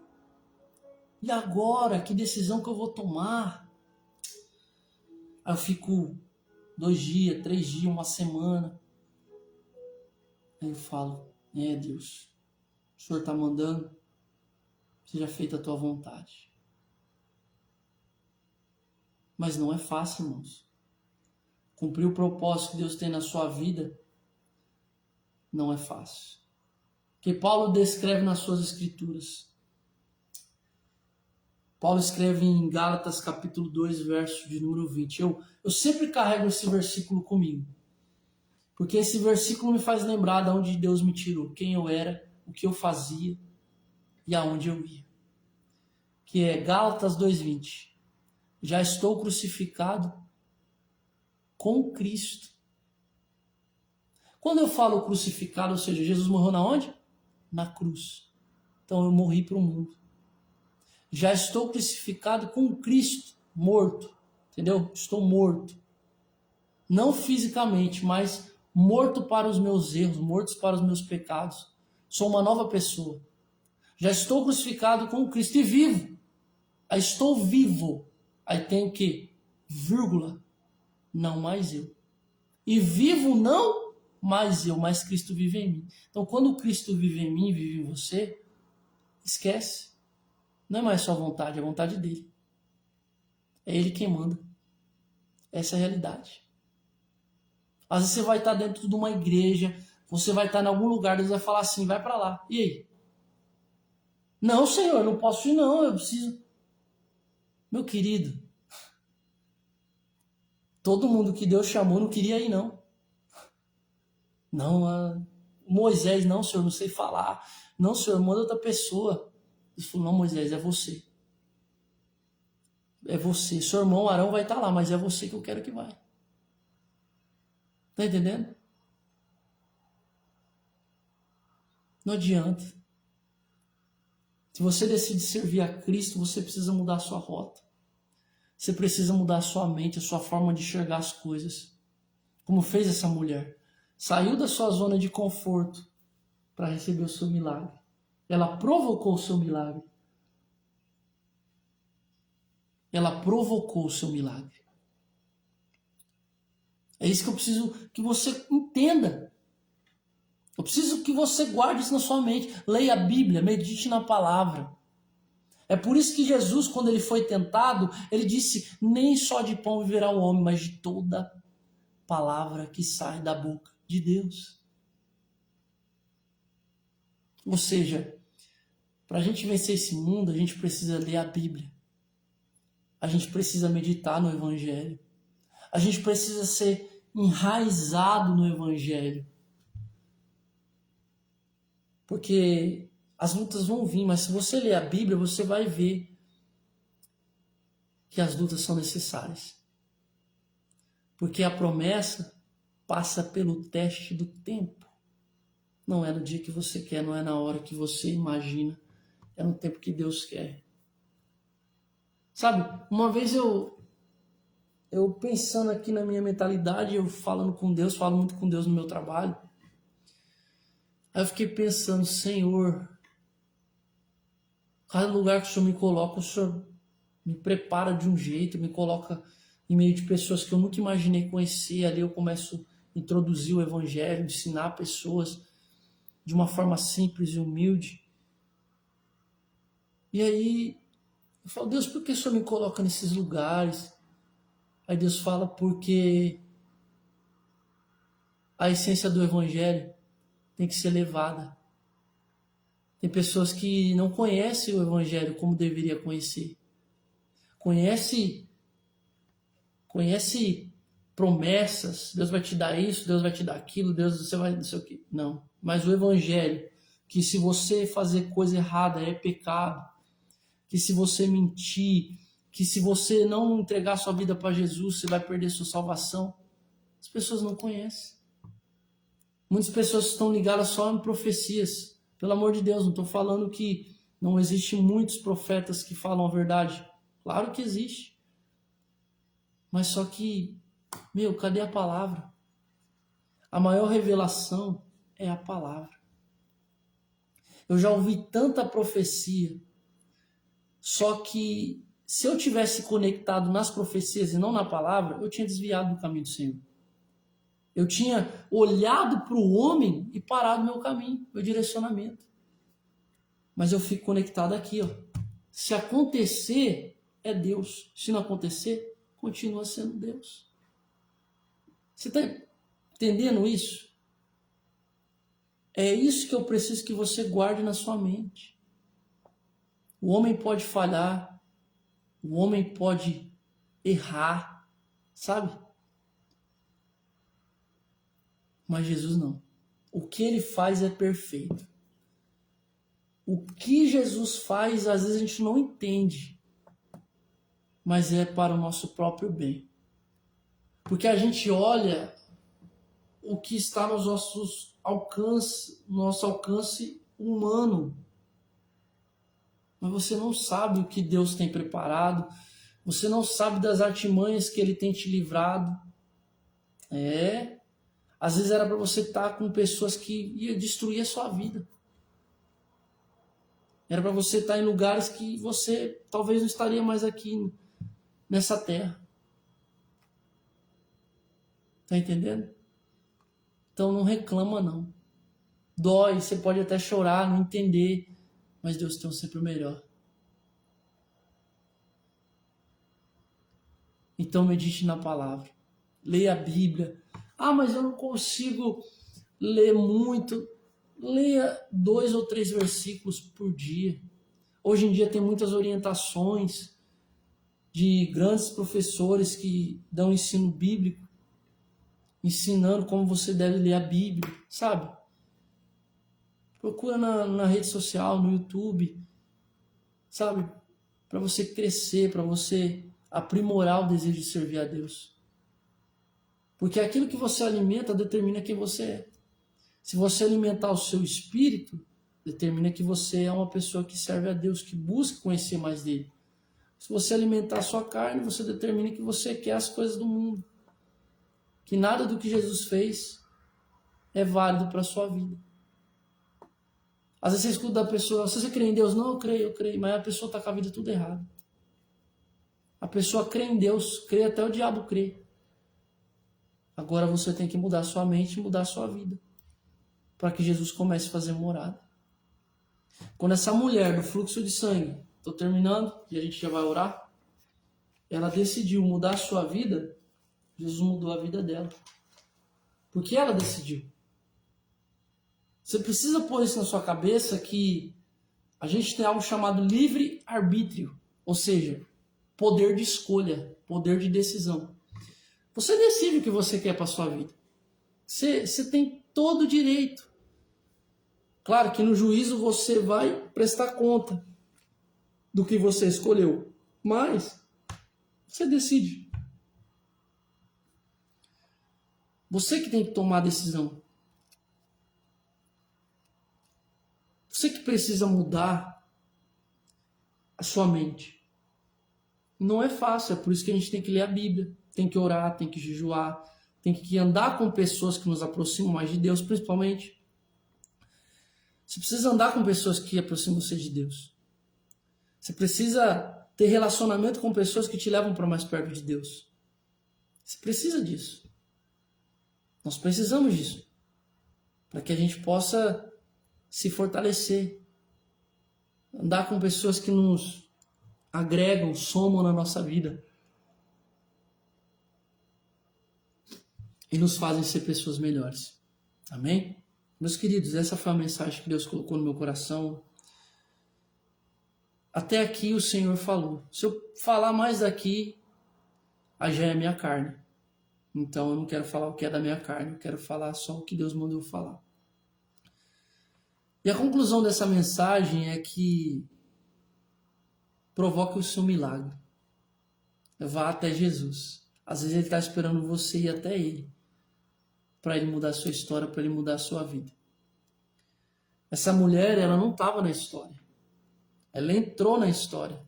Speaker 1: E agora? Que decisão que eu vou tomar? Aí eu fico 2 dias, 3 dias, uma semana. Aí eu falo: Deus, o Senhor está mandando, seja feita a tua vontade. Mas não é fácil, irmãos. Cumprir o propósito que Deus tem na sua vida não é fácil. Que Paulo descreve nas suas escrituras. Paulo escreve em Gálatas capítulo 2, verso de número 20. Eu sempre carrego esse versículo comigo. Porque esse versículo me faz lembrar de onde Deus me tirou, quem eu era, o que eu fazia e aonde eu ia. Que é Gálatas 2:20. Já estou crucificado com Cristo. Quando eu falo crucificado, ou seja, Jesus morreu na onde? Na cruz. Então eu morri para o mundo. Já estou crucificado com Cristo, morto. Entendeu? Estou morto. Não fisicamente, mas morto para os meus erros, mortos para os meus pecados. Sou uma nova pessoa. Já estou crucificado com Cristo e vivo. Aí estou vivo. Aí tem o quê? Vírgula. Não mais eu. E vivo não mais eu, mas Cristo vive em mim. Então, quando Cristo vive em mim, vive em você, esquece. Não é mais sua vontade, é a vontade dele. É ele quem manda. Essa é a realidade. Às vezes você vai estar dentro de uma igreja, você vai estar em algum lugar, Deus vai falar assim: vai para lá. E aí? Não, Senhor, eu não posso ir não, eu preciso. Meu querido, todo mundo que Deus chamou não queria ir não. Não, Moisés, não, Senhor, não sei falar. Não, Senhor, manda outra pessoa. Ele falou: não, Moisés, é você. É você. Seu irmão Arão vai estar lá, mas é você que eu quero que vai. Tá entendendo? Não adianta. Se você decide servir a Cristo, você precisa mudar a sua rota. Você precisa mudar a sua mente, a sua forma de enxergar as coisas. Como fez essa mulher. Saiu da sua zona de conforto para receber o seu milagre. Ela provocou o seu milagre. Ela provocou o seu milagre. É isso que eu preciso que você entenda. Eu preciso que você guarde isso na sua mente. Leia a Bíblia, medite na palavra. É por isso que Jesus, quando ele foi tentado, ele disse: nem só de pão viverá o homem, mas de toda palavra que sai da boca de Deus. Ou seja, para a gente vencer esse mundo, a gente precisa ler a Bíblia. A gente precisa meditar no Evangelho. A gente precisa ser enraizado no Evangelho. Porque as lutas vão vir, mas se você ler a Bíblia, você vai ver que as lutas são necessárias. Porque a promessa passa pelo teste do tempo. Não é no dia que você quer, não é na hora que você imagina. É no tempo que Deus quer. Sabe, uma vez eu pensando aqui na minha mentalidade, eu falando com Deus, falo muito com Deus no meu trabalho. Aí eu fiquei pensando, Senhor, cada lugar que o Senhor me coloca, o Senhor me prepara de um jeito, me coloca em meio de pessoas que eu nunca imaginei conhecer. Ali eu começo a introduzir o Evangelho, ensinar pessoas de uma forma simples e humilde. E aí eu falo, Deus, por que o Senhor me coloca nesses lugares? Aí Deus fala, porque a essência do Evangelho tem que ser levada. Tem pessoas que não conhecem o Evangelho como deveria conhecer. Conhece promessas, Deus vai te dar isso, Deus vai te dar aquilo, Deus você vai não sei o quê. Não, mas o Evangelho, que se você fazer coisa errada é pecado, que se você mentir, que se você não entregar sua vida para Jesus, você vai perder sua salvação. As pessoas não conhecem. Muitas pessoas estão ligadas só em profecias. Pelo amor de Deus, não estou falando que não existem muitos profetas que falam a verdade. Claro que existe. Mas só que, cadê a palavra? A maior revelação é a palavra. Eu já ouvi tanta profecia, só que se eu tivesse conectado nas profecias e não na palavra, eu tinha desviado do caminho do Senhor. Eu tinha olhado para o homem e parado meu caminho, meu direcionamento. Mas eu fico conectado aqui, ó. Se acontecer, é Deus. Se não acontecer, continua sendo Deus. Você está entendendo isso? É isso que eu preciso que você guarde na sua mente. O homem pode falhar, o homem pode errar, sabe? Mas Jesus não. O que ele faz é perfeito. O que Jesus faz, às vezes a gente não entende, mas é para o nosso próprio bem. Porque a gente olha o que está nos nossos alcance, no nosso alcance humano. Mas você não sabe o que Deus tem preparado, você não sabe das artimanhas que Ele tem te livrado. Às vezes era para você estar com pessoas que iam destruir a sua vida. Era para você estar em lugares que você talvez não estaria mais aqui nessa terra. Tá entendendo? Então não reclama não. Dói, você pode até chorar, não entender, mas Deus tem sempre o melhor. Então medite na palavra. Leia a Bíblia. Ah, mas eu não consigo ler muito. Leia 2 ou 3 versículos por dia. Hoje em dia tem muitas orientações de grandes professores que dão ensino bíblico, ensinando como você deve ler a Bíblia, sabe? Procura na rede social, no YouTube, sabe? Para você crescer, para você aprimorar o desejo de servir a Deus. Porque aquilo que você alimenta determina quem você é. Se você alimentar o seu espírito, determina que você é uma pessoa que serve a Deus, que busca conhecer mais dele. Se você alimentar a sua carne, você determina que você quer as coisas do mundo. Que nada do que Jesus fez é válido para a sua vida. Às vezes você escuta da pessoa, você crê em Deus? Não, eu creio, mas a pessoa está com a vida tudo errado. A pessoa crê em Deus, crê até o diabo crê. Agora você tem que mudar sua mente e mudar sua vida, para que Jesus comece a fazer morada. Quando essa mulher do fluxo de sangue, estou terminando e a gente já vai orar, ela decidiu mudar a sua vida, Jesus mudou a vida dela. Porque ela decidiu. Você precisa pôr isso na sua cabeça que a gente tem algo chamado livre-arbítrio, ou seja, poder de escolha, poder de decisão. Você decide o que você quer para sua vida. Você tem todo o direito. Claro que no juízo você vai prestar conta do que você escolheu, mas você decide. Você que tem que tomar a decisão. Você que precisa mudar a sua mente. Não é fácil, é por isso que a gente tem que ler a Bíblia, tem que orar, tem que jejuar, tem que andar com pessoas que nos aproximam mais de Deus, principalmente. Você precisa andar com pessoas que aproximam você de Deus. Você precisa ter relacionamento com pessoas que te levam para mais perto de Deus. Você precisa disso. Nós precisamos disso. Para que a gente possa se fortalecer. Andar com pessoas que nos agregam, somam na nossa vida. E nos fazem ser pessoas melhores. Amém? Meus queridos, essa foi a mensagem que Deus colocou no meu coração. Até aqui o Senhor falou. Se eu falar mais daqui, aí já é minha carne. Então eu não quero falar o que é da minha carne, eu quero falar só o que Deus mandou eu falar. E a conclusão dessa mensagem é que provoque o seu milagre. Vá até Jesus. Às vezes ele está esperando você ir até ele, para ele mudar a sua história, para ele mudar a sua vida. Essa mulher, ela não estava na história. Ela entrou na história.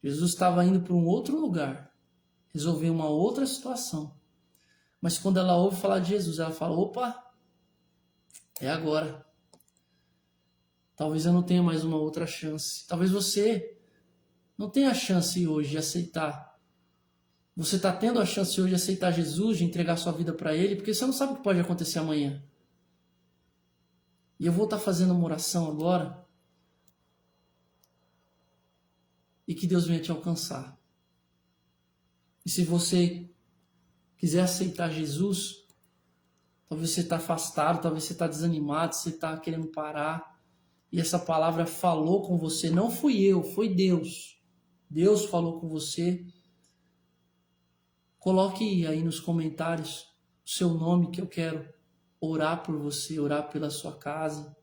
Speaker 1: Jesus estava indo para um outro lugar, resolver uma outra situação. Mas quando ela ouve falar de Jesus, ela fala, opa, é agora. Talvez eu não tenha mais uma outra chance. Talvez você não tenha a chance hoje de aceitar. Você está tendo a chance hoje de aceitar Jesus, de entregar sua vida para Ele, porque você não sabe o que pode acontecer amanhã. E eu vou estar fazendo uma oração agora e que Deus venha te alcançar. E se você quiser aceitar Jesus, talvez você está afastado, talvez você está desanimado, você está querendo parar, e essa palavra falou com você, não fui eu, foi Deus. Deus falou com você. Coloque aí nos comentários o seu nome, que eu quero orar por você, orar pela sua casa.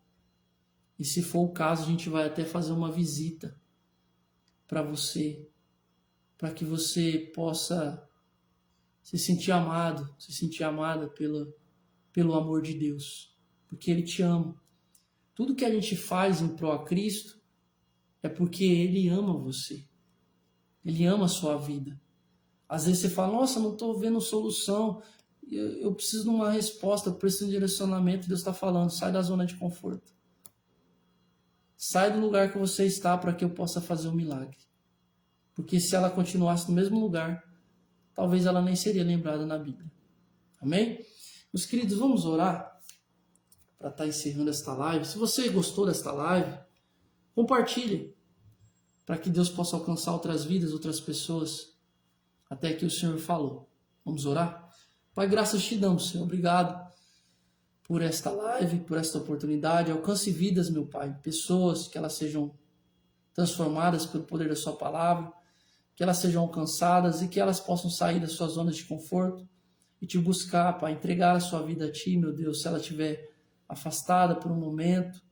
Speaker 1: E se for o caso, a gente vai até fazer uma visita para você, para que você possa se sentir amado, se sentir amada pelo amor de Deus, porque Ele te ama. Tudo que a gente faz em prol a Cristo é porque Ele ama você. Ele ama a sua vida. Às vezes você fala, nossa, não estou vendo solução, eu preciso de uma resposta, eu preciso de um direcionamento. Deus está falando, sai da zona de conforto. Sai do lugar que você está para que eu possa fazer um milagre. Porque se ela continuasse no mesmo lugar, talvez ela nem seria lembrada na Bíblia. Amém? Meus queridos, vamos orar para estar encerrando esta live. Se você gostou desta live, compartilhe para que Deus possa alcançar outras vidas, outras pessoas, até que o Senhor falou. Vamos orar? Pai, graças te damos, Senhor. Obrigado por esta live, por esta oportunidade. Alcance vidas, meu Pai. Pessoas, que elas sejam transformadas pelo poder da sua palavra, que elas sejam alcançadas e que elas possam sair das suas zonas de conforto e te buscar, Pai, entregar a sua vida a Ti, meu Deus, se ela estiver afastada por um momento,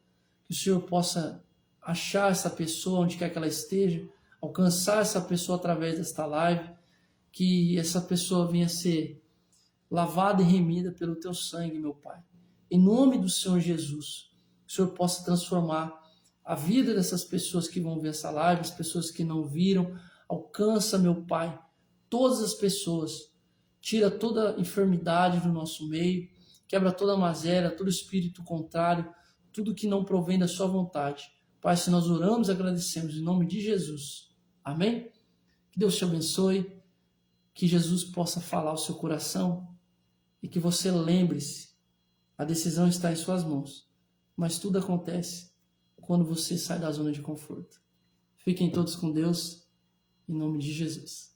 Speaker 1: que o Senhor possa achar essa pessoa onde quer que ela esteja, alcançar essa pessoa através desta live, que essa pessoa venha ser lavada e remida pelo Teu sangue, meu Pai. Em nome do Senhor Jesus, que o Senhor possa transformar a vida dessas pessoas que vão ver essa live, as pessoas que não viram. Alcança, meu Pai, todas as pessoas. Tira toda enfermidade do nosso meio, quebra toda mazela, todo espírito contrário, tudo que não provém da sua vontade. Pai, se nós oramos e agradecemos em nome de Jesus. Amém? Que Deus te abençoe, que Jesus possa falar ao seu coração e que você lembre-se, a decisão está em suas mãos, mas tudo acontece quando você sai da zona de conforto. Fiquem todos com Deus, em nome de Jesus.